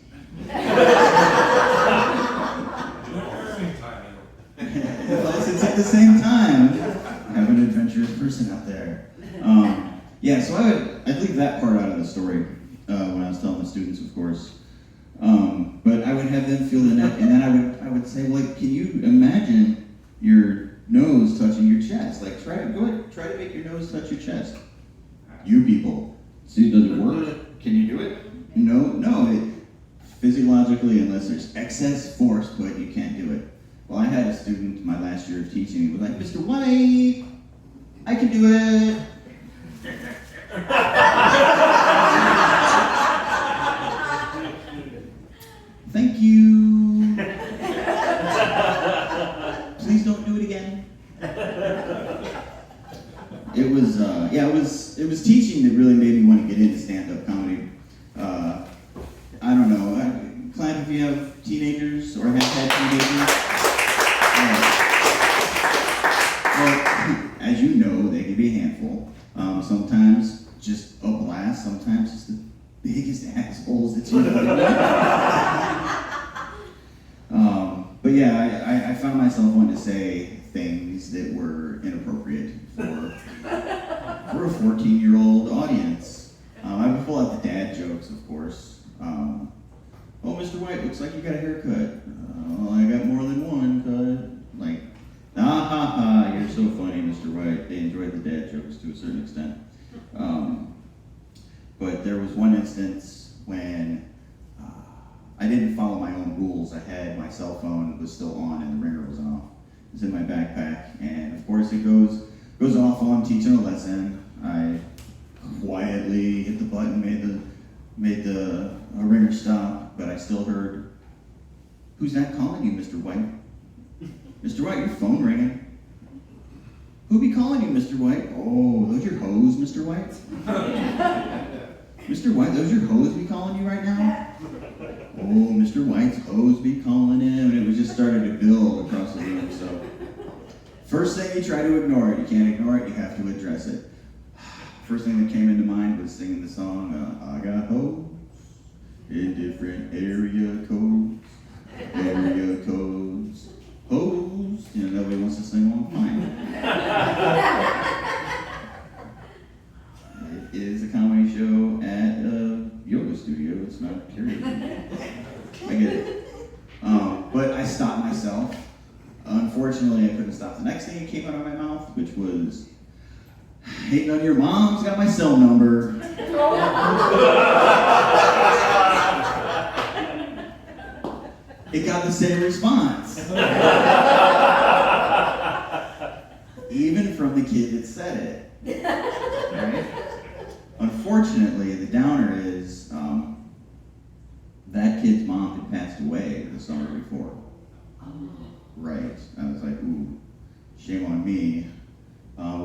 It's at the same time. Have an adventurous person out there. Yeah, so I'd leave that part out of the story when I was telling the students, of course. But I would have them feel the neck, and then I would say, like, can you imagine your nose touching your chest? Like, try to make your nose touch your chest. You people, see, does it work? Can you do it? No. Physiologically, unless there's excess force put, you can't do it. Well, I had a student my last year of teaching. He was like, Mr. White, I can do it. Thank you. Please don't do it again. It was teaching that really made me want to get into stand-up comedy. I don't know. Clive, if you have teenagers or have had teenagers, well, as you know, they can be a handful. Sometimes just a blast. Sometimes just the biggest assholes that you know. But yeah, I found myself wanting to say things that were inappropriate for a 14-year-old audience. I would pull out the dad jokes, of course. Oh, Mr. White, looks like you got a haircut. Oh, I got more than one cut. Like, you're so funny, Mr. White. They enjoyed the dad jokes to a certain extent. But there was one instance when I didn't follow my own rules. I had my cell phone was still on and the ringer was off. It was in my backpack, and of course it goes off while I'm teaching a lesson. I quietly hit the button, made the ringer stop, but I still heard, "Who's that calling you, Mr. White? Mr. White, your phone ringing. Who be calling you, Mr. White? Oh, those your hoes, Mr. White? Mr. White, those your hoes be calling you right now? Oh, Mr. White's hoes be calling him." And it was just started to build across the room. So first thing, you try to ignore it. You can't ignore it, you have to address it. First thing that came into mind was singing the song, "I got hoes in different area codes, hoes." You know, nobody wants to sing along, fine. It is a comedy show at a yoga studio. It's not a period. I get it. But I stopped myself. Unfortunately, I couldn't stop the next thing that came out of my mouth, which was, "Ain't none of your mom's got my cell number." It got the same response. Even from the kid that said it. Right? Unfortunately, the downer is that kid's mom had passed away the summer before. Right. I was like, ooh, shame on me.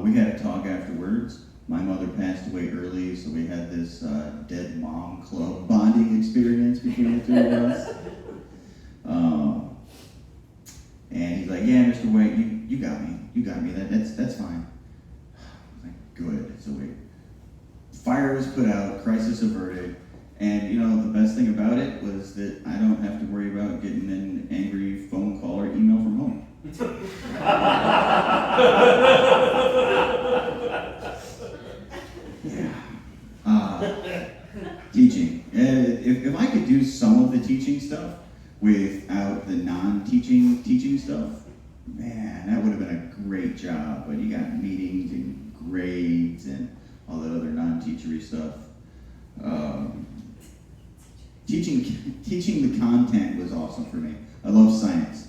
We had a talk afterwards. My mother passed away early, so we had this dead mom club bonding experience between the two of us. And he's like, "Yeah, Mr. White, you got me. That's fine." I was like, good. So fire was put out, crisis averted, and you know the best thing about it was that I don't have to worry about getting an angry phone call or email from home. Yeah. Teaching. If I could do some of the teaching stuff without the non-teaching teaching stuff, man, that would have been a great job. But you got meetings and grades and all that other non-teachery stuff. Teaching the content was awesome for me. I love science.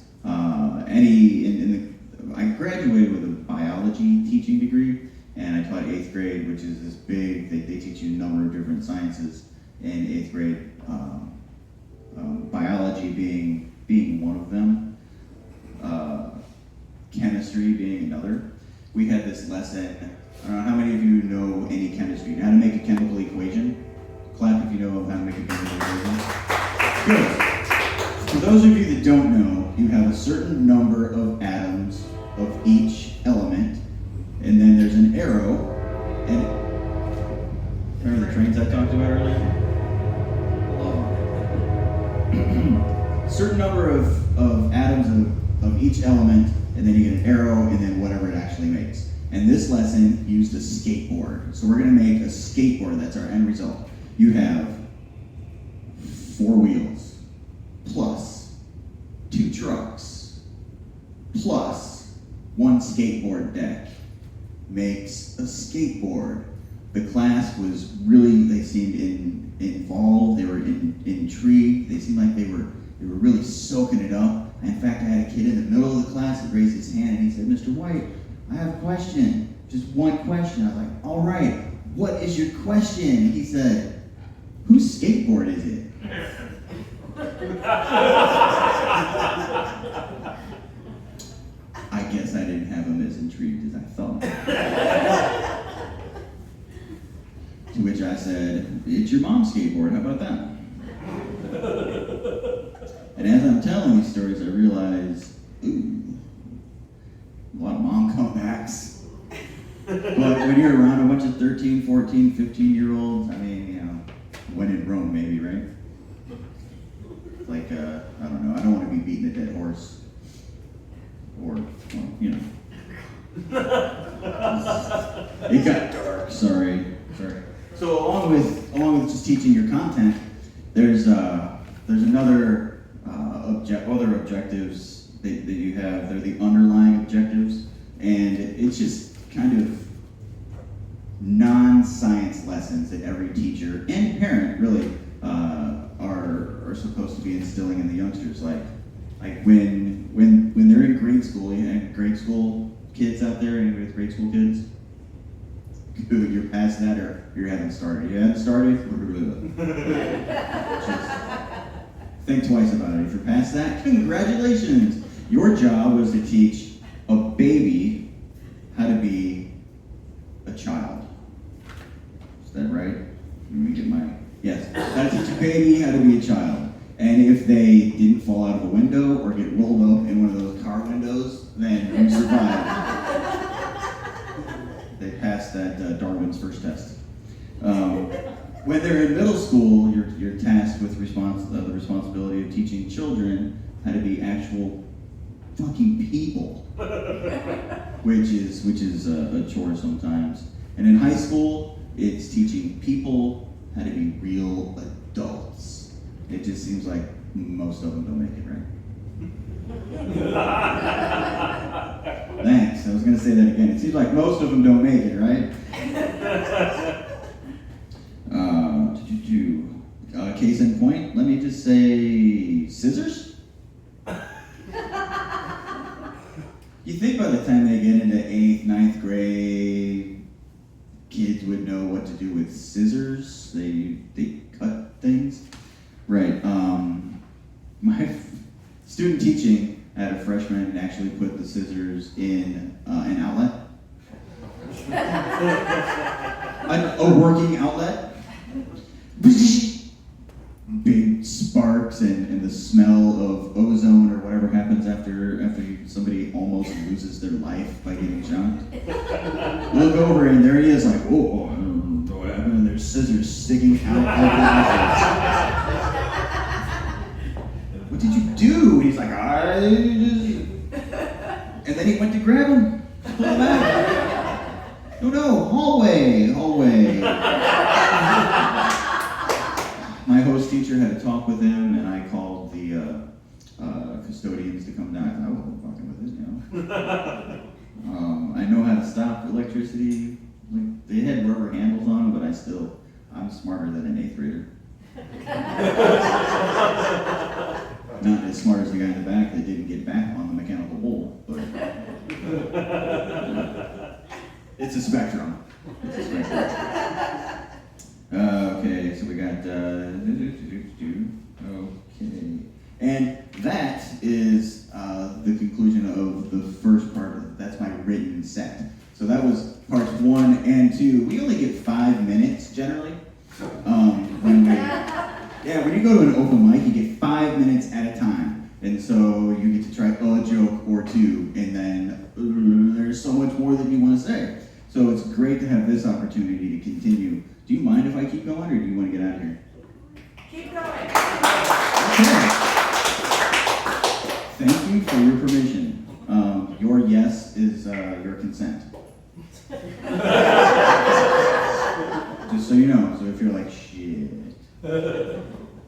I graduated with a biology teaching degree, and I taught 8th grade, which is this big. They teach you a number of different sciences in 8th grade. Biology being one of them. Chemistry being another. We had this lesson. I don't know how many of you know any chemistry. How to make a chemical equation? Clap if you know how to make a chemical equation. Good. For those of you that don't know, you have a certain number of atoms of each element, and then there's an arrow. And remember the trains I talked about earlier? Certain number of atoms of each element, and then you get an arrow, and then whatever it actually makes. And this lesson used a skateboard. So we're going to make a skateboard. That's our end result. You have 4 wheels, plus 2 trucks, plus 1 skateboard deck. Makes a skateboard. The class was really, they seemed involved, they were intrigued, they seemed like they were really soaking it up. In fact, I had a kid in the middle of the class that raised his hand and he said, "Mr. White, I have a question, just one question." I was like, "All right, what is your question?" He said, "Whose skateboard is it?" I guess I didn't have him as intrigued as I thought. To which I said, "It's your mom's skateboard, how about that?" And as I'm telling these stories, I realize, ooh, a lot of mom comebacks. But when you're around a bunch of 13, 14, 15-year-olds, I mean, you know, when in Rome, maybe, right? Like, I don't know, I don't want to be beating a dead horse. Or, well, you know. It got dark, sorry. So along with just teaching your content, there's another other objectives that you have. They're the underlying objectives, and it's just kind of non-science lessons that every teacher and parent really supposed to be instilling in the youngsters. Like when they're in grade school, you have grade school kids out there, anybody with grade school kids? You're past that or you haven't started. You haven't started? Just think twice about it. If you're past that, congratulations. Your job was to teach a baby how to be a child. Is that right? Let me get my... Yes. How to teach a baby how to be a child. And if they didn't fall out of a window or get rolled up in one of those car windows, then you survived. They passed that Darwin's first test. When they're in middle school, you're tasked with the responsibility of teaching children how to be actual fucking people, which is a chore sometimes. And in high school, it's teaching people how to be real adults. It just seems like most of them don't make it, right? Thanks. I was going to say that again. It seems like most of them don't make it, right? Case in point, let me just say scissors? You think by the time they get into 8th, 9th grade, kids would know what to do with scissors? They cut things? Right. My student teaching had a freshman actually put the scissors in an outlet. A working outlet. Big sparks and the smell of ozone or whatever happens after somebody almost loses their life by getting shocked. Look over and there he is like, whoa, I don't know what happened, and there's scissors sticking out of his What did you do? And he's like, and then he went to grab him, pull him out. No, hallway. My host teacher had a talk with him, and I called the custodians to come down. I thought, I wasn't fucking with it, you know. I know how to stop electricity. Like, they had rubber handles on them, but I'm smarter than an 8th grader. Not as smart as the guy in the back that didn't get back on the mechanical bull, but it's a spectrum. Okay, so we got, okay. And that is the conclusion of the first part of it. That's my written set. So that was parts 1 and 2. We only get 5 minutes generally. When you go to an open mic, you get 5 minutes at a time. And so you get to try a joke or two, and then there's so much more that you want to say. So it's great to have this opportunity to continue. Do you mind if I keep going, or do you want to get out of here? Keep going. Okay. Thank you for your permission. Your yes is your consent. Just so you know, so if you're like, shit,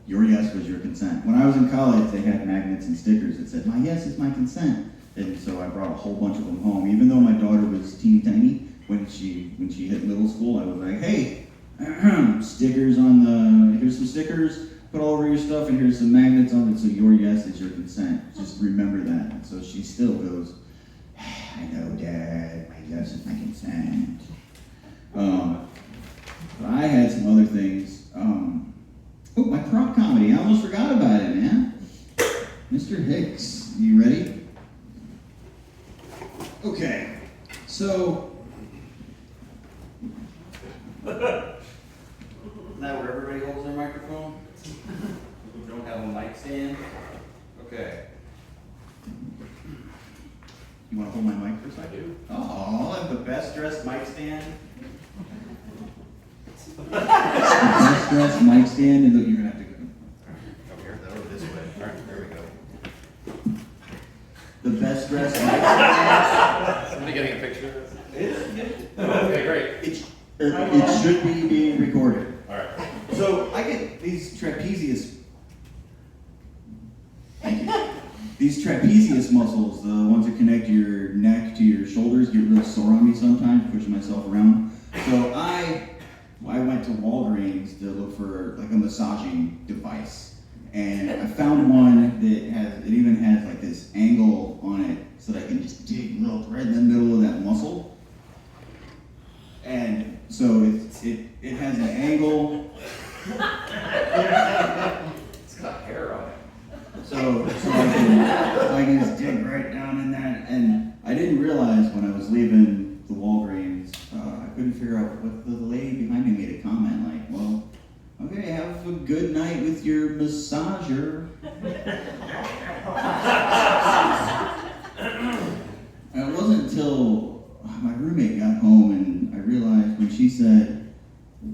your yes was your consent. When I was in college, they had magnets and stickers that said, my yes is my consent. And so I brought a whole bunch of them home. Even though my daughter was teeny tiny, when she hit middle school, I was like, hey, stickers on here's some stickers, put all over your stuff, and here's some magnets on it, so your yes is your consent. Just remember that. And so she still goes, I know, Dad, my yes is my consent. But I had some other things. My prop comedy, I almost forgot about it, man. Mr. Hicks, you ready? Okay, so... Isn't that where everybody holds their microphone? Who don't have a mic stand? Okay. You want to hold my mic for a second? Oh, I'm the best dressed mic stand. Best dressed mic stand, and you're gonna have to go over here, over this way. All right, there we go. The best dressed mic stand. Somebody getting a picture of this? Okay, great. It should be being recorded. All right. So I get these trapezius. Thank you. These trapezius muscles, the ones that connect your neck to your shoulders, get real sore on me sometimes, pushing myself around. So I went to Walgreens to look for like a massaging device. And I found one it even has like this angle on it so that I can just dig right in the middle of that muscle. And so it has an angle. It's got hair on it. So I can just dig right down in that. And I didn't realize when I was leaving the Walgreens, I couldn't figure out what the lady behind me made a comment like, well, okay, have a good night with your massager. And it wasn't until my roommate got home and I realized when she said,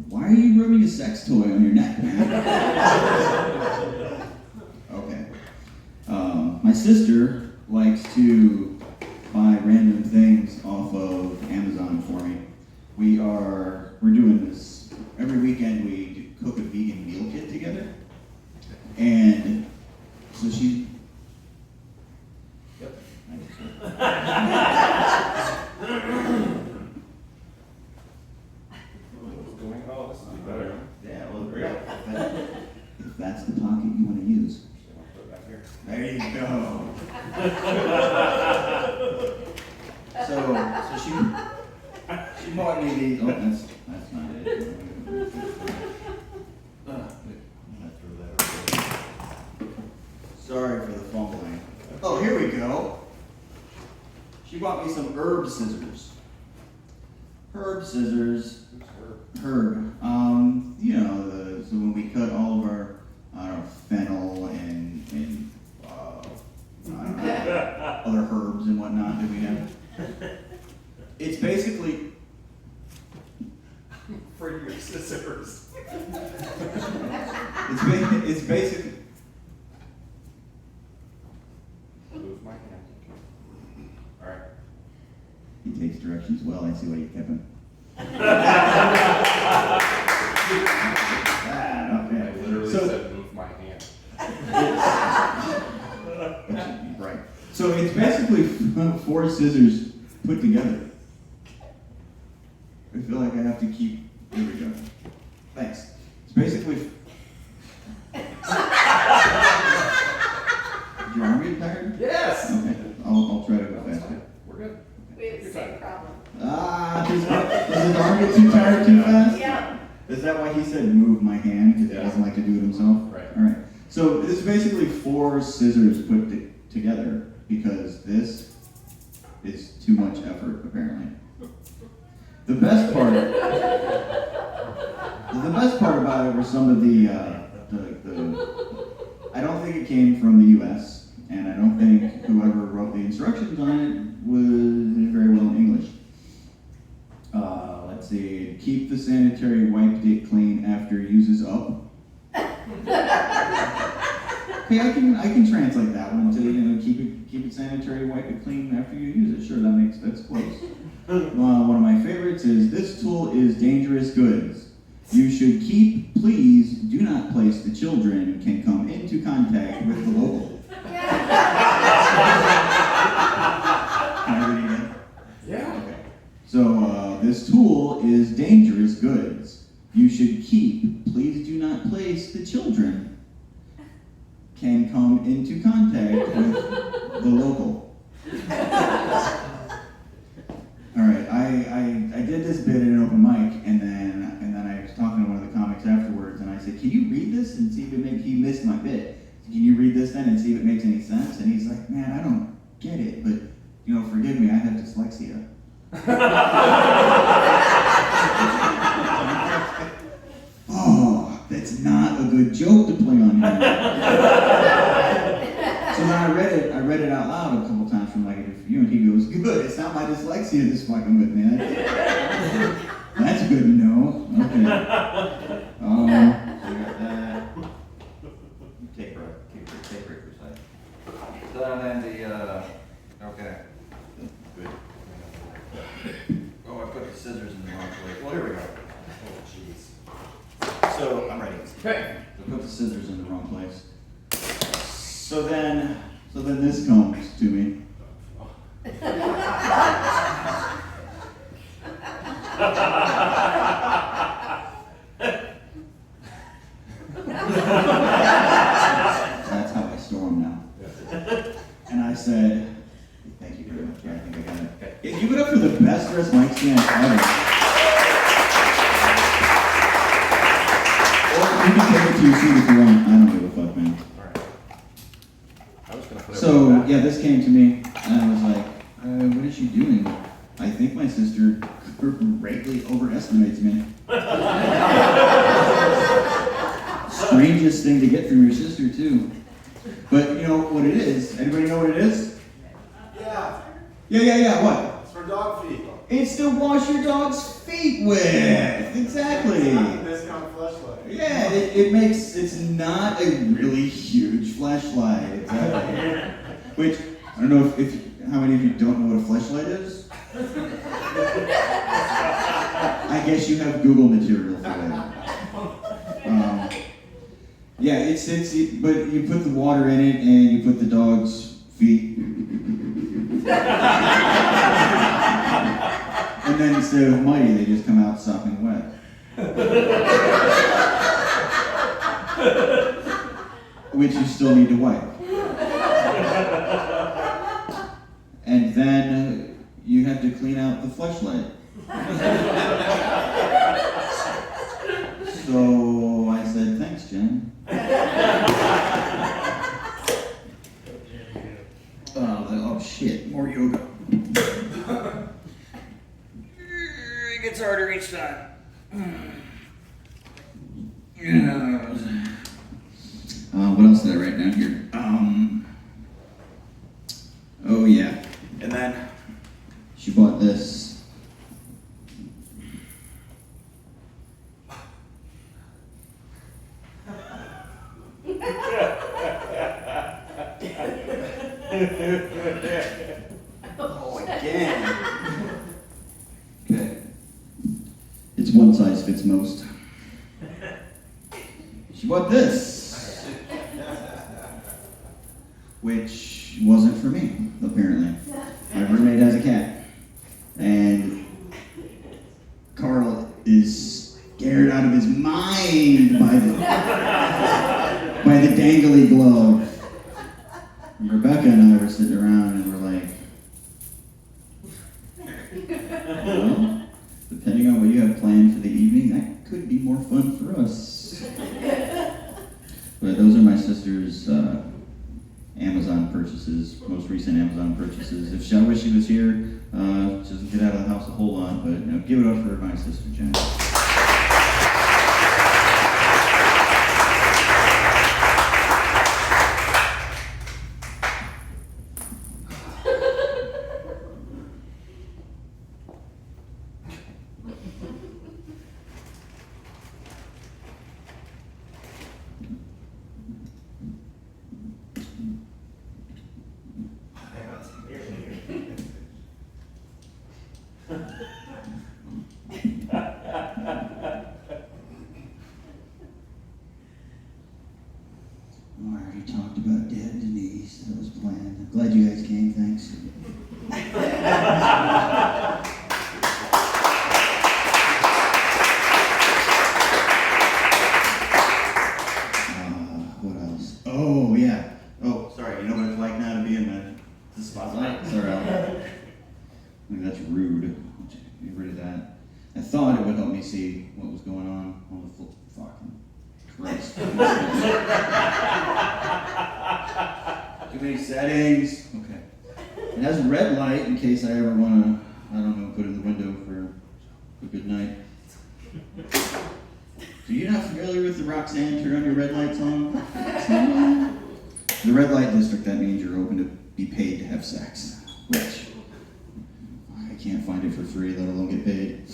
why are you rubbing a sex toy on your neck, man? Okay. My sister likes to buy random things off of Amazon for me. We're doing this every weekend. We cook a vegan meal kit together, and so she. Yep. What's going on? This will be better. Yeah, well, There we go. if that's the pocket you want to use. Put it back here. There you go. So she bought me these. Oh, that's not it. Sorry for the fumbling. Oh, here we go. She bought me some herb scissors. Herb scissors. Herb. You know, so when we cut all of our, I don't know, fennel and I don't know, other herbs and whatnot that we have. It's basically, For your scissors. it's basically, Move my hand. Alright. he takes directions well. I see why you kept him. Okay. I literally So- said move my hand. Right. So it's basically 4 scissors put together. I feel like I have to keep. Here we go. Thanks. It's basically. Did your arm get tired? Yes! Okay. I'll try to go faster. We're good. We have the same problem. Does his arm get too tired too fast? Yeah. Is that why he said move my hand? Because he doesn't like to do it himself? Right. All right. So this is basically 4 scissors put together because this is too much effort, apparently. The best part about it were some of the I don't think it came from the U.S. and I don't think whoever wrote the instructions on it was very well in English. Let's see. Keep the sanitary wipe dick clean after uses up. Okay, I can translate that one to keep it sanitary, wipe it clean after you use it. Sure, that's close. One of my favorites is this tool is dangerous goods. You should keep, please do not place the children can come into contact with the local. Can I read it again? Yeah. Okay. So this tool is dangerous goods. You should keep, please do not place the children can come into contact with the local. All right, I did this bit in an open mic, and then I was talking to one of the comics afterwards, and I said, "Can you read this and see if it makes?" He missed my bit. Can you read this then and see if it makes any sense? And he's like, "Man, I don't get it, but forgive me, I have dyslexia." Oh, that's not a good joke to play on here. So then I read it out loud a couple times from like a different view, and he goes, "Good, it's not my dyslexia that's fucking with me." That's good to know. Okay. So you got that. Take break for a second. So then the, okay. Good. Oh, I put the scissors in the wrong place. Well, here we go. Oh, jeez. So I'm ready. Okay. I put the scissors in the wrong place. So then this comes to me. said, thank you very much. Yeah, I think I got it. Yeah, give it up for the best dressed mic stand ever. Or you can take it to your seat if you want. I don't give a fuck, man. Alright. I was gonna put it So, back. yeah, this came to me, and I was like, what is she doing? I think my sister greatly overestimates me. Strangest thing to get from your sister, too. But you know what it is? Anybody know what it is? Yeah, Yeah, what? it's for dog feed. It's to wash your dog's feet with! Exactly! Discount flashlight. Yeah, it makes, it's not a really huge flashlight, exactly. Which, I don't know if how many of you don't know what a flashlight is? I guess you have Google material for that. Yeah, but you put the water in it and you put the dog's feet. And then instead of muddy, they just come out sopping wet. Which you still need to wipe. And then you have to clean out the fleshlight. So I said, thanks, Jen. Oh shit, more yoga. It gets harder each time. What else did I write down here? Oh yeah. And then she bought this. Oh, again. Okay. It's one size fits most. She bought this, which wasn't for me, apparently. My roommate has a cat, and Carl is scared out of his mind by the dangly glove. And Rebecca and I were sitting around and we're like, well, depending on what you have planned for the evening, that could be more fun for us. But those are my sister's Amazon purchases, most recent Amazon purchases. If I wish she was here, she doesn't get out of the house a whole lot, but you know, give it up for my sister Jen. I already talked about Dad and Denise. That was planned. I'm glad you guys came. Thanks. What else? Oh, yeah. Oh, sorry. You know what it's like now to be in the spotlight? Sorry, I mean, that's rude. Get rid of that. I thought it would help me see what was going on the fucking Christ. Too many settings. Okay. It has a red light in case I ever want to, I don't know, put it in the window for a good night. So you're not familiar with the Roxanne turn on your red lights on? The red light district, that means you're open to be paid to have sex. Which, I can't find it for free, let alone get paid.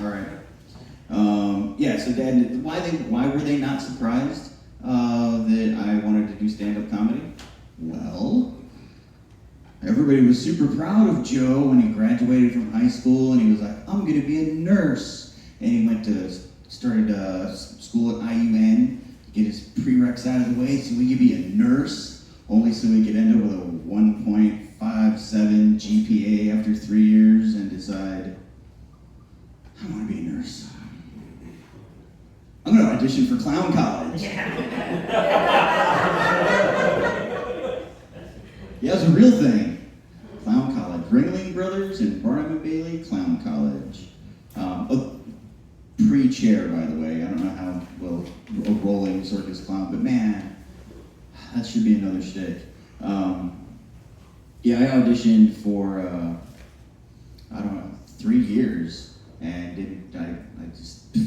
All right. Yeah, so Dad, why were they not surprised that I wanted to do stand-up comedy? Well, everybody was super proud of Joe when he graduated from high school, and he was like, I'm gonna be a nurse. And he started school at IUN, get his prereqs out of the way so he could be a nurse, only so he could end up with a 1.57 GPA after 3 years and decide, I want to be a nurse. I'm going to audition for clown college. Yeah, it was a real thing. Clown College. Ringling Brothers and Barnum and Bailey Clown College. Pre-chair, by the way. I don't know how well a rolling circus clown, but man, that should be another shtick. Yeah, I auditioned for, I don't know, 3 years, and I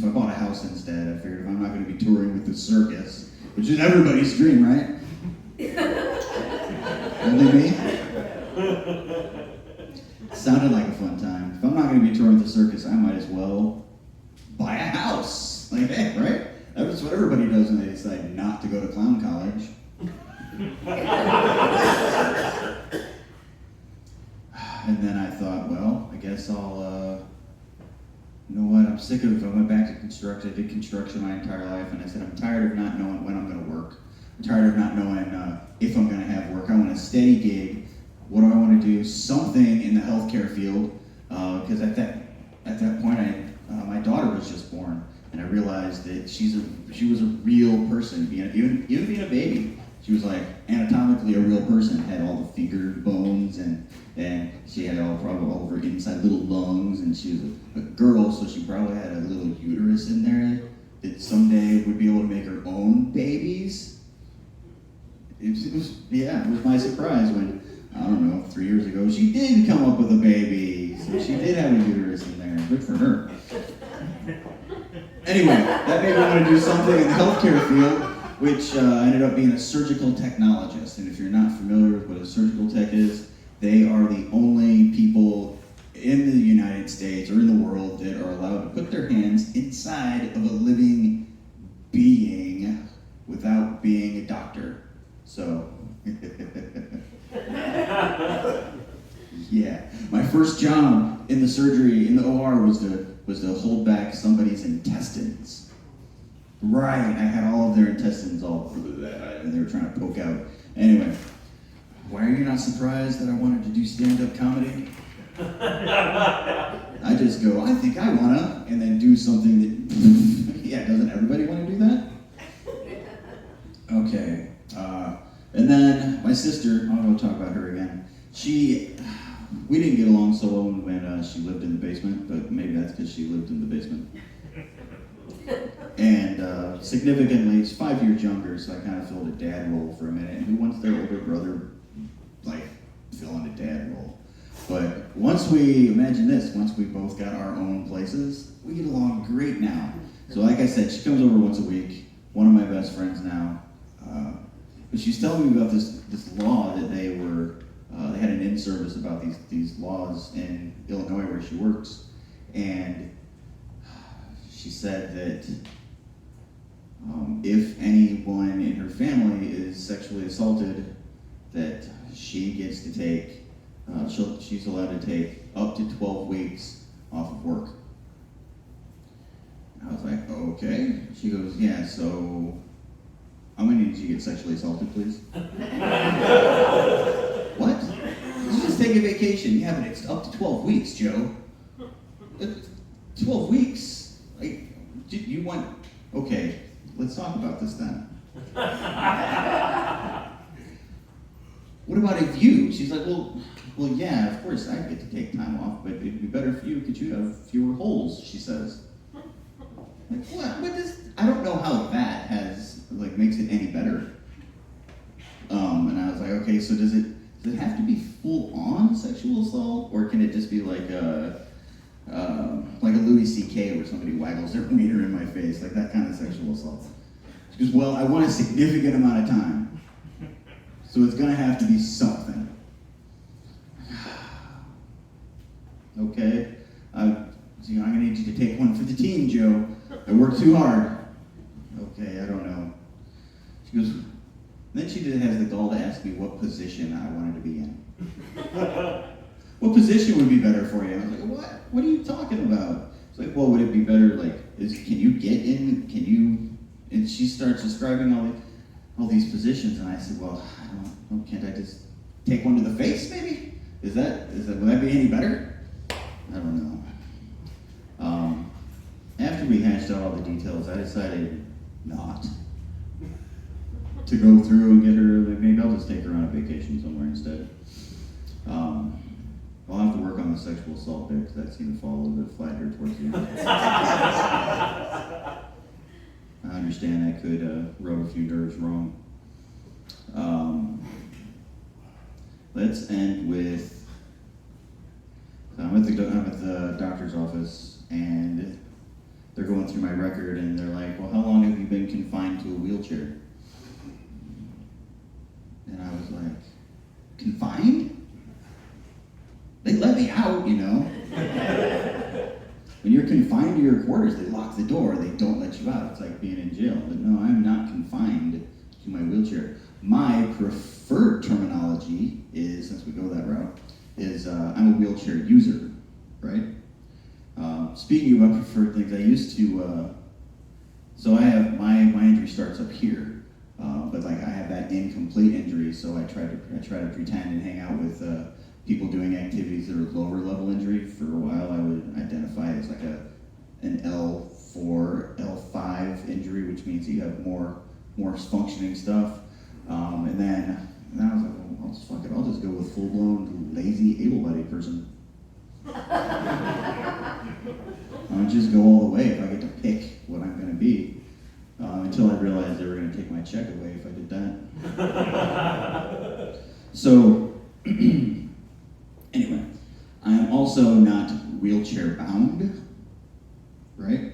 bought a house instead. I figured if I'm not going to be touring with the circus, which is everybody's dream, right? Only me? Sounded like a fun time. If I'm not going to be touring with the circus, I might as well buy a house. Like, hey, right? That's what everybody does when they decide not to go to clown college. And then I thought, well, I guess I'll, you know what, I'm sick of it. I went back to construction. I did construction my entire life, and I said, I'm tired of not knowing when I'm going to work. I'm tired of not knowing if I'm going to have work. I want a steady gig. What do I want to do? Something in the healthcare field, because at that point, my daughter was just born, and I realized that she was a real person, even being a baby. She was like anatomically a real person, had all the finger bones, and she had probably all of her inside little lungs, and she was a girl, so she probably had a little uterus in there that someday would be able to make her own babies. It was my surprise when, I don't know, 3 years ago, she did come up with a baby, so she did have a uterus in there. Good for her. Anyway, that made me want to do something in the healthcare field, which ended up being a surgical technologist. And if you're not familiar with what a surgical tech is, they are the only people in the United States or in the world that are allowed to put their hands inside of a living being without being a doctor. So, yeah. My first job in the surgery, in the OR, was to hold back somebody's intestines. Right, I had all of their intestines all through that, and they were trying to poke out. Anyway, why are you not surprised that I wanted to do stand-up comedy? I just go, I think I wanna, and then do something that, yeah, doesn't everybody want to do that? Okay, and then my sister, I'm gonna talk about her again. We didn't get along so well when she lived in the basement, but maybe that's because she lived in the basement. And significantly, he's 5 years younger, so I kind of filled a dad role for a minute. And who wants their older brother, like, filling a dad role? But once we both got our own places, we get along great now. So like I said, she comes over once a week, one of my best friends now. But she's telling me about this law that they had an in-service about these laws in Illinois where she works. And she said that if anyone in her family is sexually assaulted, that she gets to take, she's allowed to take up to 12 weeks off of work. And I was like, okay. She goes, yeah, so how many did you get sexually assaulted, please? What? You just take a vacation. Yeah, but it's up to 12 weeks, Joe. 12 weeks? Like, you want... Okay, let's talk about this then. What about if you? She's like, well, yeah, of course I get to take time off, but it'd be better for you because you have fewer holes, she says. Like, what does... I don't know how that makes it any better. And I was like, okay, so does it have to be full-on sexual assault, or can it just be like a Louis C.K. where somebody waggles their wiener in my face, like that kind of sexual assault? She goes, well, I want a significant amount of time, so it's gonna have to be something. Okay, I'm gonna need you to take one for the team, Joe. I worked too hard. Okay, I don't know. She goes, then she has the gall to ask me what position I wanted to be in. What position would be better for you? I was like, what? What are you talking about? It's like, well, would it be better, can you get in, and she starts describing all these positions, and I said, well, I don't know, can't I just take one to the face, maybe? Would that be any better? I don't know. After we hashed out all the details, I decided not. to go through and get her. Like, maybe I'll just take her on a vacation somewhere instead. I'll have to work on the sexual assault bit because that seemed to fall a little bit flat here towards the end. I understand that could rub a few nerves wrong. Let's end with, I'm at the doctor's office, and they're going through my record, and they're like, well, how long have you been confined to a wheelchair? And I was like, confined? They let me out, you know. When you're confined to your quarters, they lock the door, they don't let you out. It's like being in jail. But no, I'm not confined to my wheelchair. My preferred terminology is, since we go that route, is I'm a wheelchair user, right? Speaking about preferred things, I used to, so I have, my injury starts up here, but like I have that incomplete injury, so I try to pretend and hang out with people doing activities that are lower level injury. For a while I would identify it as like an L4, L5 injury, which means you have more functioning stuff. And then I was like, well, fuck it, I'll just go with full-blown, lazy, able-bodied person. I'll just go all the way if I get to pick what I'm going to be. Until I realized they were going to take my check away if I did that. So, anyway, I'm also not wheelchair bound, right?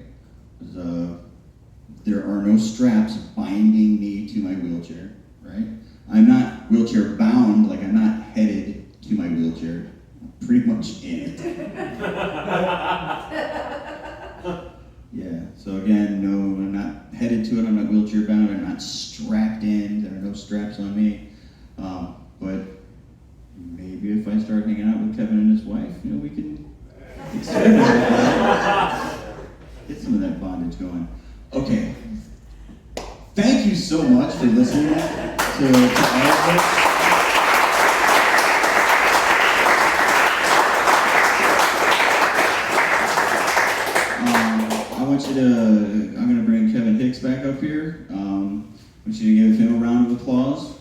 There are no straps binding me to my wheelchair, right? I'm not wheelchair bound, like I'm not headed to my wheelchair. I'm pretty much in it. Yeah, so again, no, I'm not headed to it, I'm not wheelchair bound, I'm not strapped in, there are no straps on me. But maybe if I start hanging out with Kevin and his wife, you know, we can experiment with that. Get some of that bondage going. Okay. Thank you so much for listening to all of this. I'm going to bring Kevin Hicks back up here. I want you to give him a round of applause.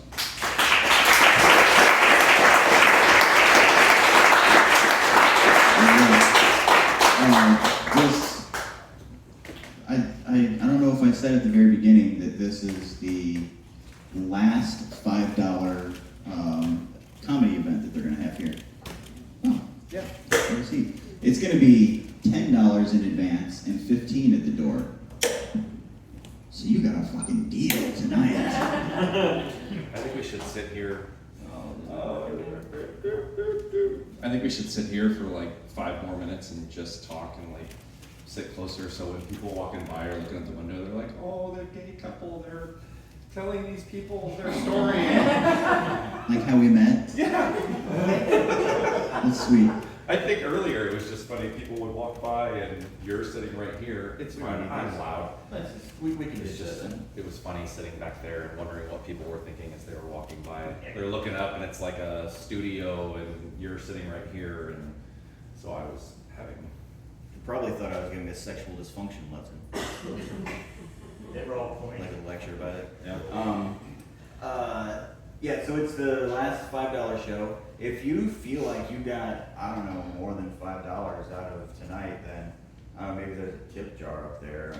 I don't know if I said at the very beginning that this is the last $5 comedy event that they're going to have here. Oh, yeah. Let's see. It's going to be $10 in advance and $15 at the door. So you got a fucking deal tonight. I think we should sit here. I think we should sit here for like 5 more minutes and just talk and like Sit closer so when people walking by or looking at the window, they're like, oh, the gay couple, they're telling these people their story. Like how we met? Yeah. That's sweet. I think earlier it was just funny. People would walk by and you're sitting right here. It's fine. I'm loud. We can It's just, it was funny sitting back there and wondering what people were thinking as they were walking by. They're looking up and it's like a studio and you're sitting right here. And so I was having. Probably thought I was giving a sexual dysfunction lesson. Like a lecture about it. Yeah. Yeah, so it's the last $5 show. If you feel like you got, I don't know, more than $5 out of tonight, then maybe there's a tip jar up there.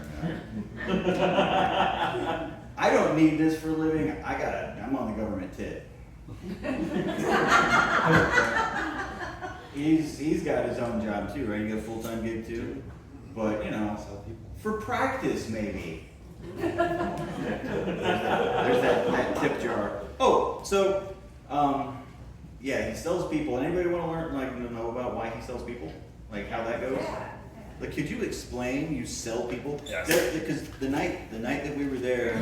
I don't need this for a living. I'm on the government tip. He's got his own job too, right? You got a full-time gig too? But, you know, for practice maybe. There's that tip jar. Oh, so, yeah, he sells people. Anybody want to learn, like, know about why he sells people? Like, how that goes? Like, could you explain you sell people? Yes. Because the night that we were there,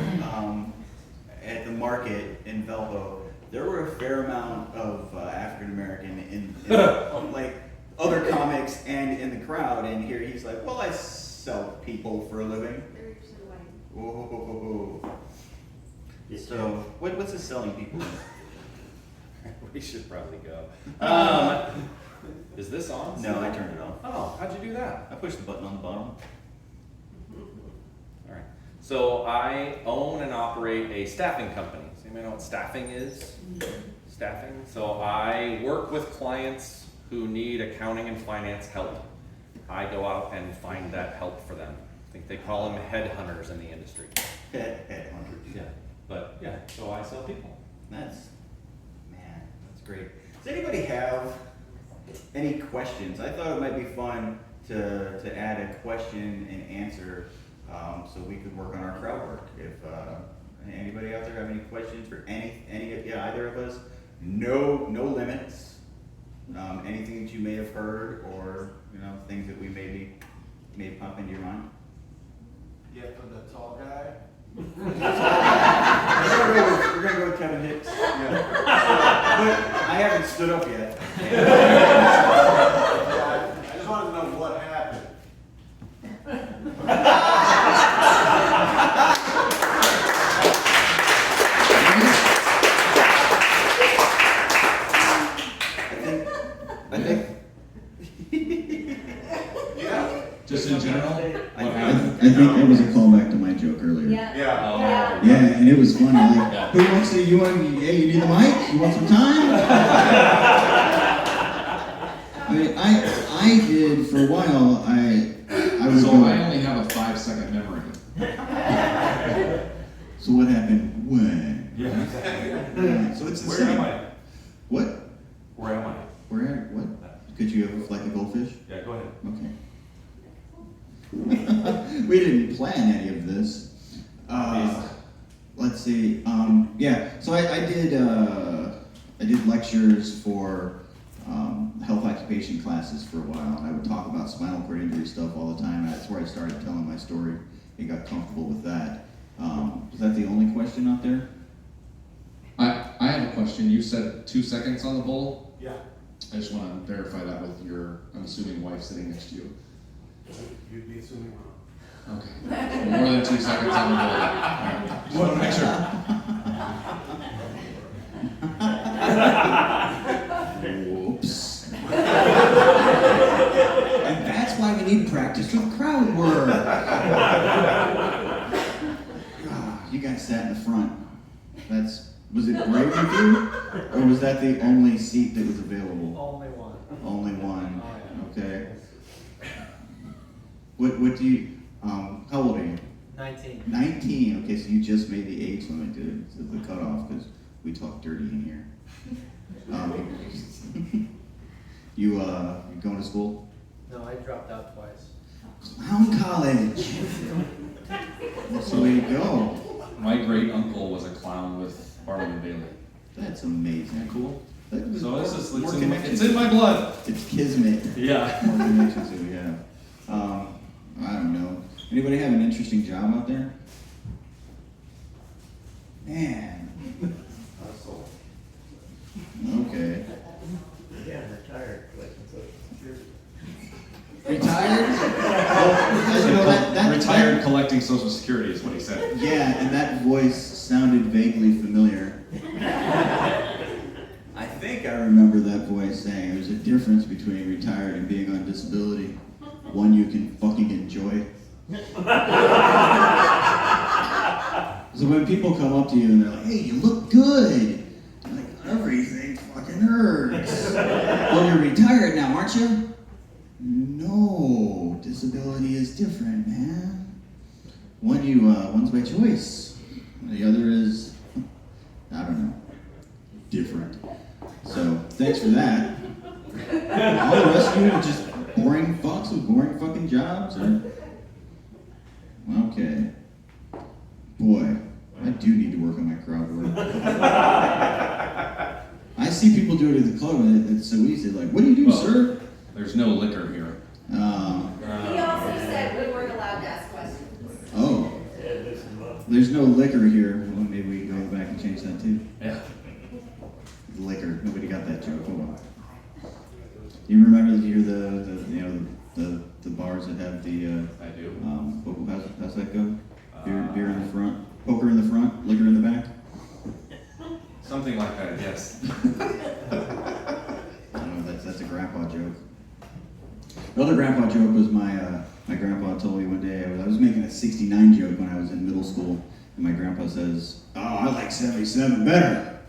at the market in Velvo, there were a fair amount of African American in like other comics and in the crowd, and here he's like, well, I sell people for a living. Whoa. So, what's his selling people? We should probably go. Is this on? No, I turned it off. Oh, how'd you do that? I pushed the button on the bottom. All right. So I own and operate a staffing company. Does anybody know what staffing is? Staffing. So I work with clients who need accounting and finance help. I go out and find that help for them. I think they call them headhunters in the industry. Headhunters. Yeah. But yeah, so I sell people. That's great. Does anybody have any questions? I thought it might be fun to add a question and answer, so we could work on our crowd work. If anybody out there have any questions for either of us, no limits. Anything that you may have heard, or things that we may pop into your mind. Yeah, for the tall guy. We're gonna go with Kevin Hicks. Yeah. But I haven't stood up yet. I just wanted to know what happened. I think. Yeah. Just in general? I think that was a callback to my joke earlier. Yeah. Yeah. Oh. Yeah, and it was funny. Like, Yeah. who wants to? You need the mic? You want some time? I mean, I did for a while. I was. So I only have a 5-second memory. So what happened when? Yeah. So it's the Where same. am I? What? Where am I? Where at? What? Could you have like a goldfish? Yeah, go ahead. Okay. We didn't plan any of this. Let's see. Yeah. So I did lectures for health occupation classes for a while, and I would talk about spinal cord injury stuff all the time. That's where I started telling my story and got comfortable with that. Is that the only question out there? I have a question. You said 2 seconds on the bowl. Yeah. I just want to verify that with your, I'm assuming, wife sitting next to you. You'd be assuming wrong. Okay. So more than 2 seconds on the bowl. All right. Just want to make sure. Whoops. And that's why we need practice with crowd work. You guys sat in the front. Was it great with you? Or was that the only seat that was available? Only one. Only one. Oh, yeah. Okay. What do you, how old are you? 19. 19. Okay, so you just made the age limit to the cutoff because we talk dirty in here. You going to school? No, I dropped out twice. Clown college. That's the way to go. My great uncle was a clown with Barnum and Bailey. That's amazing. Cool. That was So this is more it's connections. in my blood. It's kismet. Yeah. More connections that we have. I don't know. Anybody have an interesting job out there? Man. Okay. Yeah, I'm retired. Retired? Well, you know, that Retired collecting Social Security is what he said. Yeah, and that voice sounded vaguely familiar. I think I remember that voice saying there's a difference between retired and being on disability. One you can fucking enjoy. So when people come up to you and they're like, hey, you look good. You're like, everything fucking hurts. Well, you're retired now, aren't you? No, disability is different, man. One's by choice. The other is, I don't know, different. So, thanks for that. All the rest of you are just boring fucks with boring fucking jobs, or? Okay. Boy, I do need to work on my crowd work. I see people do it at the club, and it's so easy. Like, what do you do, Well, sir? There's no liquor here. He also said we weren't allowed to ask questions. Oh. There's no liquor here. Well, maybe we can go back and change that too. Yeah. Liquor. Nobody got that joke. Hold on. You remember the bars that have the I do. how's that go? Beer in the front, poker in the front, liquor in the back. Something like that, yes. I don't know. That's a grandpa joke. The other grandpa joke was my My grandpa told me one day, I was making a 69 joke when I was in middle school, and my grandpa says, "Oh, I like 77 better."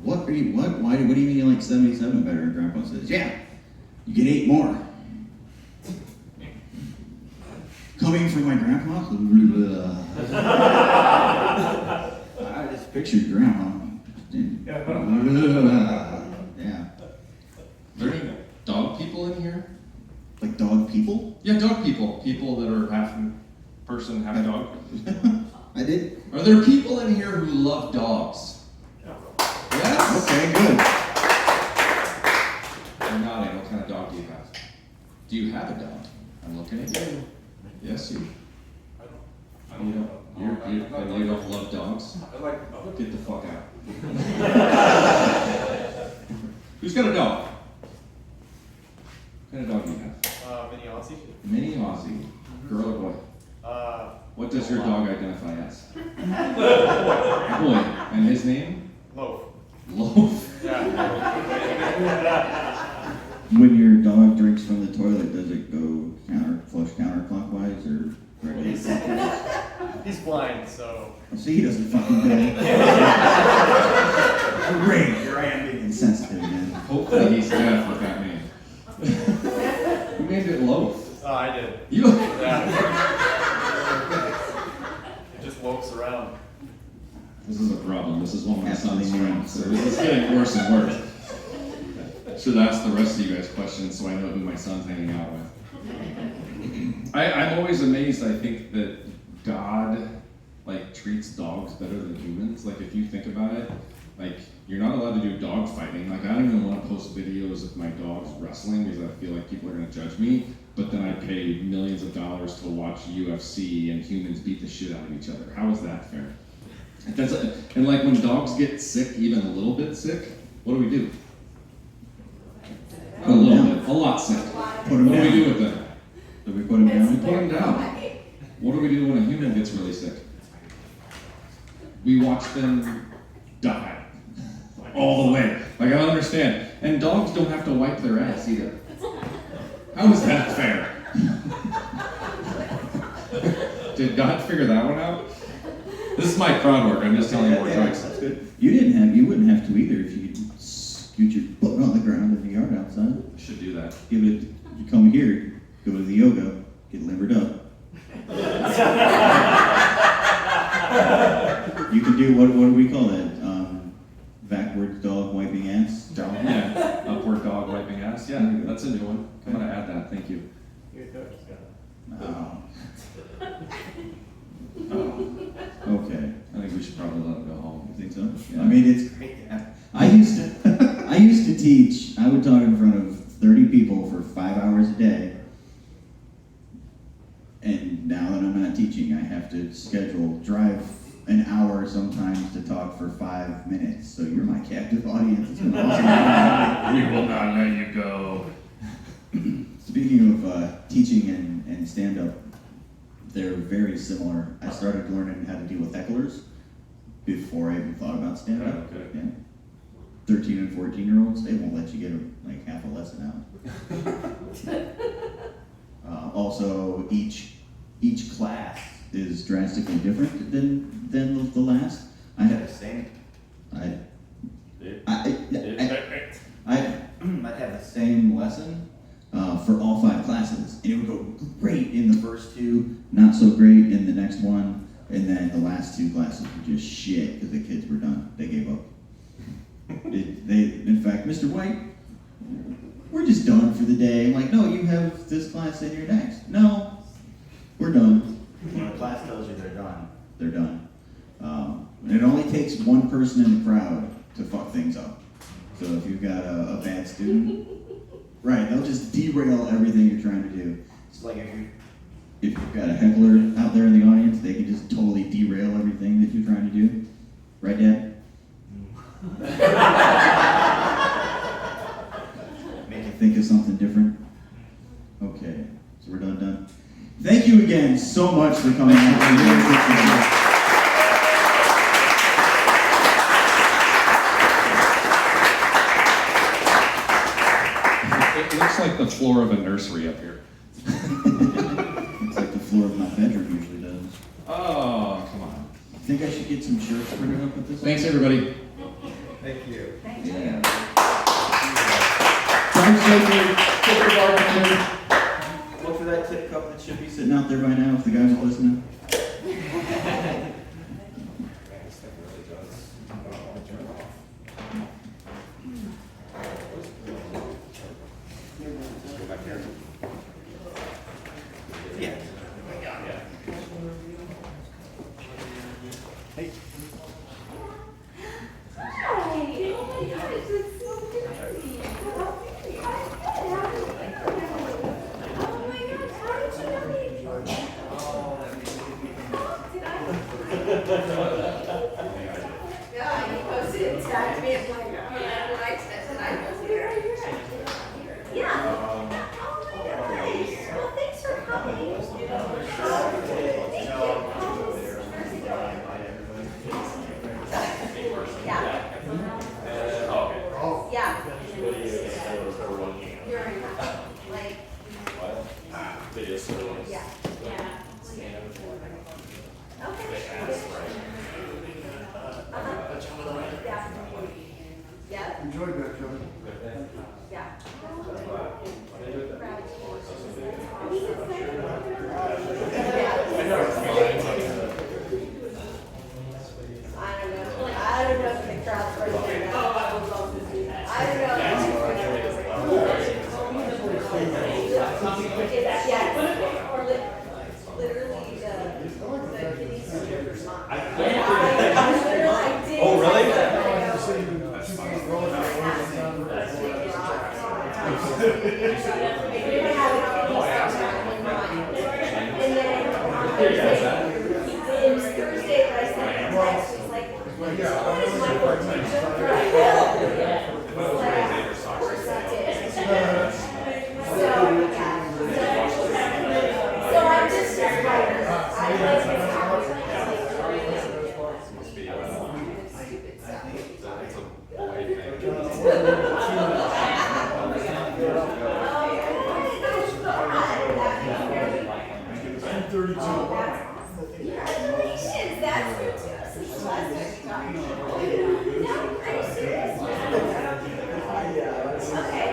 What do you mean you like 77 better? And grandpa says, "Yeah, you get 8 more." Coming from my grandpa, I just pictured grandma. Yeah. Are there any dog people in here? Like dog people? Yeah, dog people. People that are half person, half dog. I did. Are there people in here who love dogs? Yes? Okay, good. You're nodding. What kind of dog do you have? Do you have a dog? I'm looking at you. Yes, you. I You don't don't, you don't love dogs? I like dogs. Get the fuck out. Who's got a dog? What kind of dog do you have? Mini Aussie. Mini Aussie. Girl or boy? What does your dog identify as? Boy. And his name? Loaf. Loaf. Yeah. When your dog drinks from the toilet, does it go flush counterclockwise or right? He's blind, so. See, he doesn't fucking do it. Great, here I am being insensitive again. Hopefully he's deaf with that name. Who named it Loaf? Oh, I did. You? Yeah. It just loafs around. This is a problem. This is one of my That's son's the name. friends. So this is getting worse and worse. Should ask the rest of you guys questions so I know who my son's hanging out with. I'm always amazed. I think that God treats dogs better than humans. Like if you think about it, you're not allowed to do dog fighting. I don't even want to post videos of my dogs wrestling because I feel like people are going to judge me. But then I pay millions of dollars to watch UFC and humans beat the shit out of each other. How is that fair? And when dogs get sick, even a little bit sick, what do we do? A little bit, a lot sick. Put him What do we down. do with them? Do we put him down? We put them down. What do we do when a human gets really sick? We watch them die. All the way. I don't understand. And dogs don't have to wipe their ass either. How is that fair? Did God figure that one out? This is my crowd work. I'm just telling you more jokes. That's good. You wouldn't have to either if you could scoot your butt on the ground in the yard outside. I should do that. You come here, go to the yoga, get limbered up. You can do what do we call that? Backwards dog wiping ass. Yeah, upward dog wiping ass. Yeah, that's a new one. I'm gonna add that. Thank you. Your coach is gonna. Okay. I think we should probably let him go home. You think so? Yeah. I mean, it's great to have. I used to teach. I would talk in front of 30 people for 5 hours a day. And now that I'm not teaching, I have to drive an hour sometimes to talk for 5 minutes. So you're my captive audience. It's been awesome. We will not let you go. Speaking of teaching and stand-up, they're very similar. I started learning how to deal with hecklers before I even thought about stand-up. Oh, okay. Yeah. 13 and 14-year-olds, they won't let you get half a lesson out. Also, each class is drastically different than the last. I The have same. I'd have the same lesson for all 5 classes, and it would go great in the first 2, not so great in the next one, and then the last 2 classes were just shit because the kids were done. They gave up. In fact, Mr. White, we're just done for the day. I'm like, no, you have this class and you're next. No, we're done. When a class tells you they're done. They're done. And it only takes one person in the crowd to fuck things up. So if you've got a bad student, right, they'll just derail everything you're trying to do. It's like if If you've got a heckler out there in the audience, they can just totally derail everything that you're trying to do. Right, Dad? Make you think of something different? Okay, so we're done. Thank you again so much for coming out. I really appreciate it. It looks floor of a nursery up here. Looks like the floor of my bedroom usually does. Oh, come on. Think I should get some shirts printed up with this? Thanks, everybody. Thank you. Yeah. Drive safely. Take your barbecue. Look for that tip cup that should be sitting out there by now if the guys are listening. Yeah. Hi. Oh my gosh, it's so good to see you. Oh my gosh, how did you know me? Yeah, you posted it, tagged me, I'm like, man, when I said that I was here. Yeah. Oh my gosh. Well, thanks for coming. Thank you. Yeah. Yeah. You're in, like. Yeah. Yeah. Okay. Yeah. Yeah. Enjoyed that, Kevin. Yeah. I don't know if the crowd's right there. I don't know. It's, yes, or literally the kitties. I did. Oh, really? And then on Thursday, it was Thursday that I sent him a text, he's like, what is my 14th birthday? It's like, of course I did. So, yeah. So I'm just like, I like this stupid Congratulations, that's good too. Since the last time we talked. No, are you serious? Okay.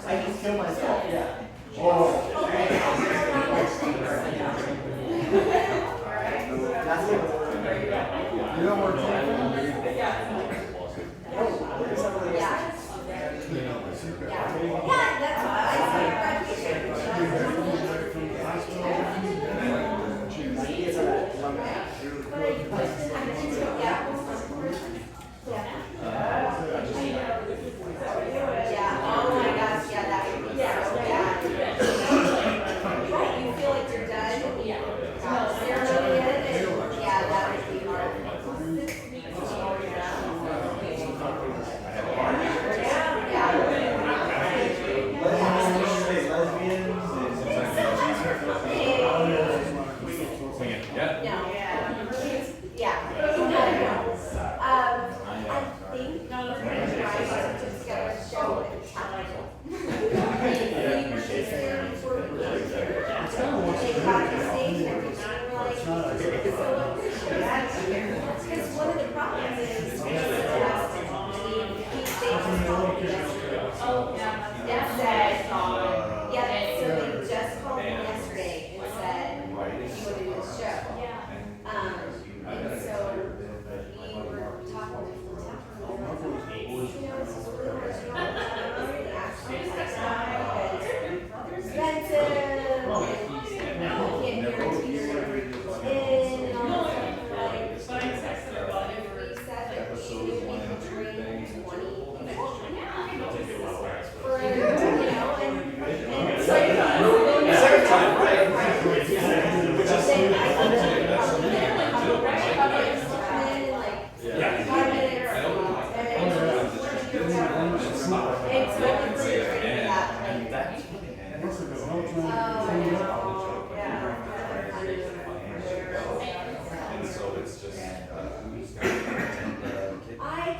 I can kill myself, yeah. You know where Yeah, that's why I said graduation.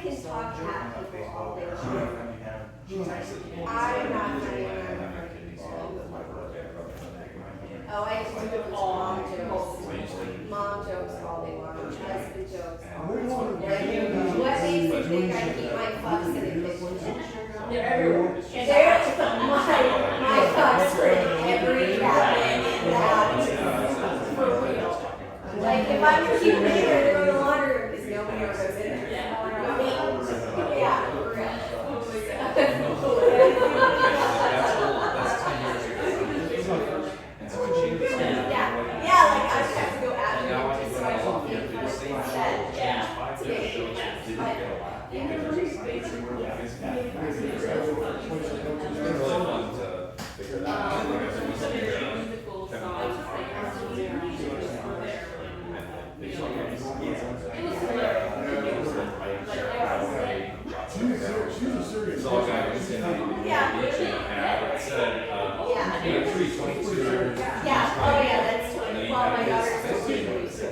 can talk at people all day long. I'm not funny when I'm around people. Oh, I just do mom jokes. Mom jokes all day long, husband jokes all day long. What makes you think I keep my fucks in the kitchen? They're everywhere. My fucks are in every cabinet in the house. For real. Like, if I'm keeping it there, they're in the laundry room, because nobody ever goes in there. Yeah, for real. Yeah, like I just have to go out and just so I can think for the same set. Yeah. To make it but, She's a serious. yeah, oh yeah, that's 20. Well, my daughter's 15. So,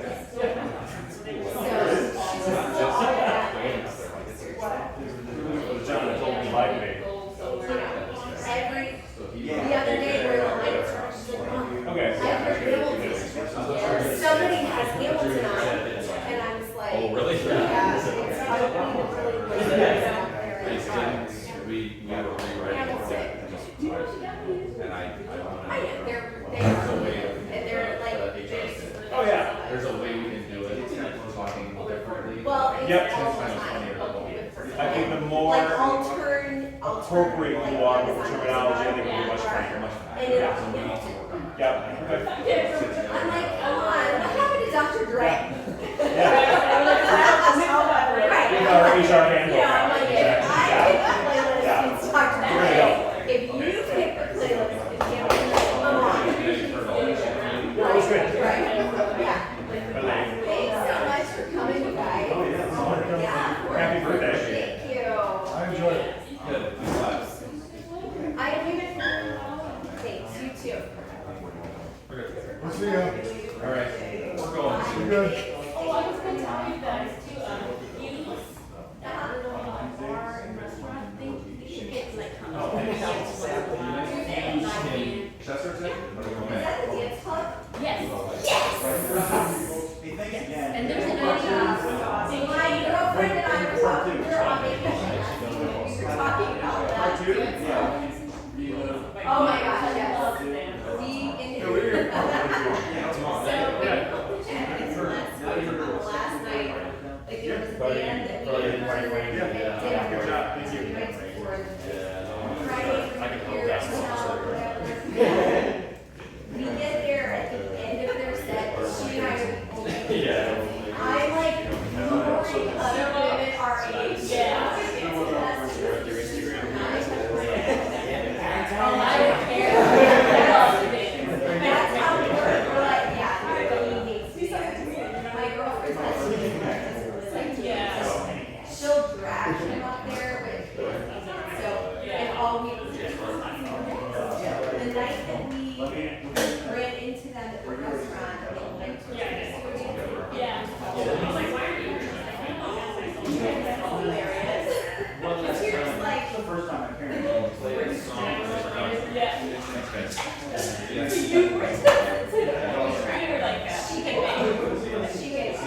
she's all that. John told me like me. The other day we're in the lights, she's like, Mom, Okay. I heard Hamilton. Somebody has Hamilton on, and I was like, Oh, really? Yeah, it's probably We have a rewrite. And I they're like, Oh, yeah. there's a way we can do it, talking differently. well, it's Yep. all the time. I think the more Like appropriate you are with terminology, I think it'll be much funnier. And it'll, Yep. I'm like, come on, what happened to Dr. Dre? Yeah. Right. In our HR handbook. Yeah, I'm like, if I pick the playlist, Yeah. it's Dr. There you Dre. go. If you pick the playlist, it's Hamilton. Come on. That was good. Right. Yeah. Thanks so much for coming, you guys. Oh, yeah. Yeah. Happy birthday. Thank you. I enjoyed it. Good. I am even. Thanks, you too. We'll see ya. All right, we're going. Be good. Oh, I was gonna tell you guys too, Hughes, that little bar and restaurant thing, you should get like, Oh, Is Chester today? that the dance club? yes, Yes! Hey, thanks again. and there's an My girlfriend and I were talking, we were on vacation. We were talking about that. Oh my gosh, yes. Last night, like there was a band that we did Good job. Thank you. Friday from here until whatever. We get there at the end of their set, she and I are I'm like, worried other women our age. oh, I don't care. That's how we work. We're like, yeah, nobody needs me. My girlfriend's husband is like, Yeah. she'll drag him up there with, so, and all we, the night that we ran into them at the restaurant, and went to the studio. Yeah. Hilarious. Tears like, The first time my parents played a song. Yeah. you were We were like that. she can make, so,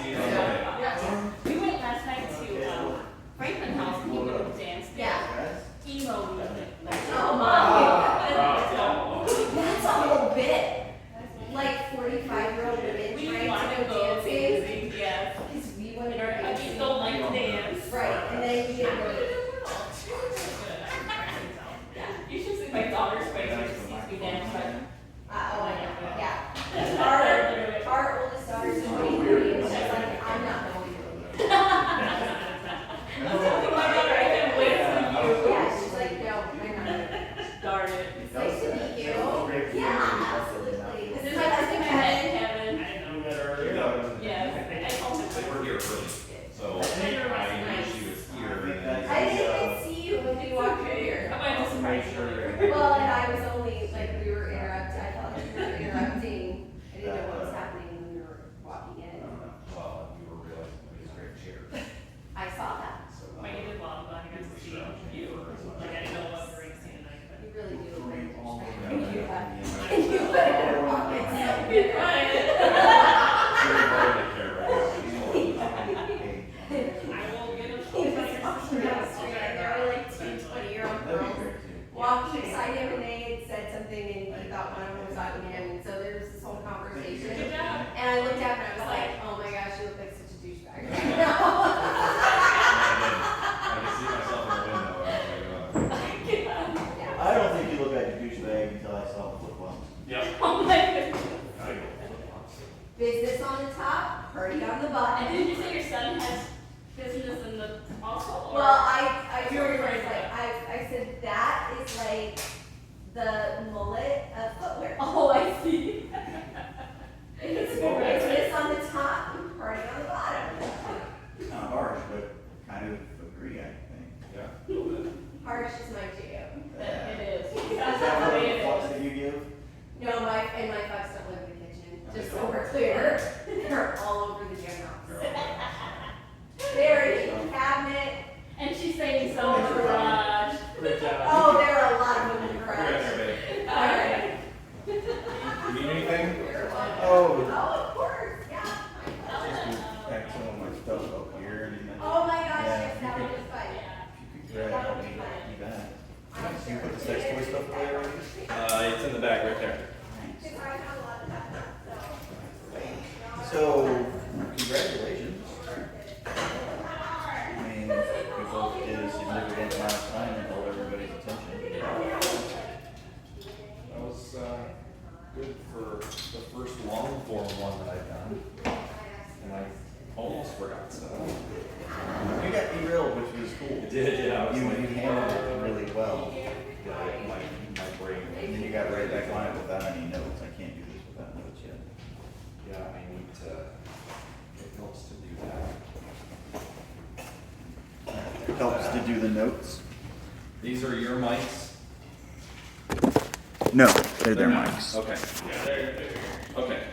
on the top, party on the bottom. And did you say your son has business in the also? or- Well, I You told were her, right it's like, I said, that is like the mullet of footwear. Oh, I see. It's business on the top and party on the bottom. Kind of harsh, but kind of agree, I think. Yeah. Harsh is my jam. It is. Is That's that the one of way the it thoughts is. that you give? No, my fucks don't live in the kitchen, just so we're clear. They're all over the damn house. They're in the cabinet. And she's saying so in the garage. Great job. Oh, there are a lot of them in the We're garage. in there, babe. All right. You need anything? Oh, Oh, of course, yeah. pack some of my stuff up here and then. Oh my gosh, Yeah, yes, that would be fun. if you could grab me, you bet. You put the sex toy stuff away already? It's in the bag right there. Because I have a lot of that stuff, So, congratulations. I mean, we both did a significant amount of time and held everybody's attention. That was good for the first long form one that I've done. And I almost forgot stuff. You got derailed, which was cool. I did, yeah. I was You like, handled it really well. yeah, my brain. And then you got right back on it without any notes. I can't do this without notes yet. Yeah, I need to get notes to do that. Helps to do the notes? These are your mics? No, they're their mics. Okay. Okay.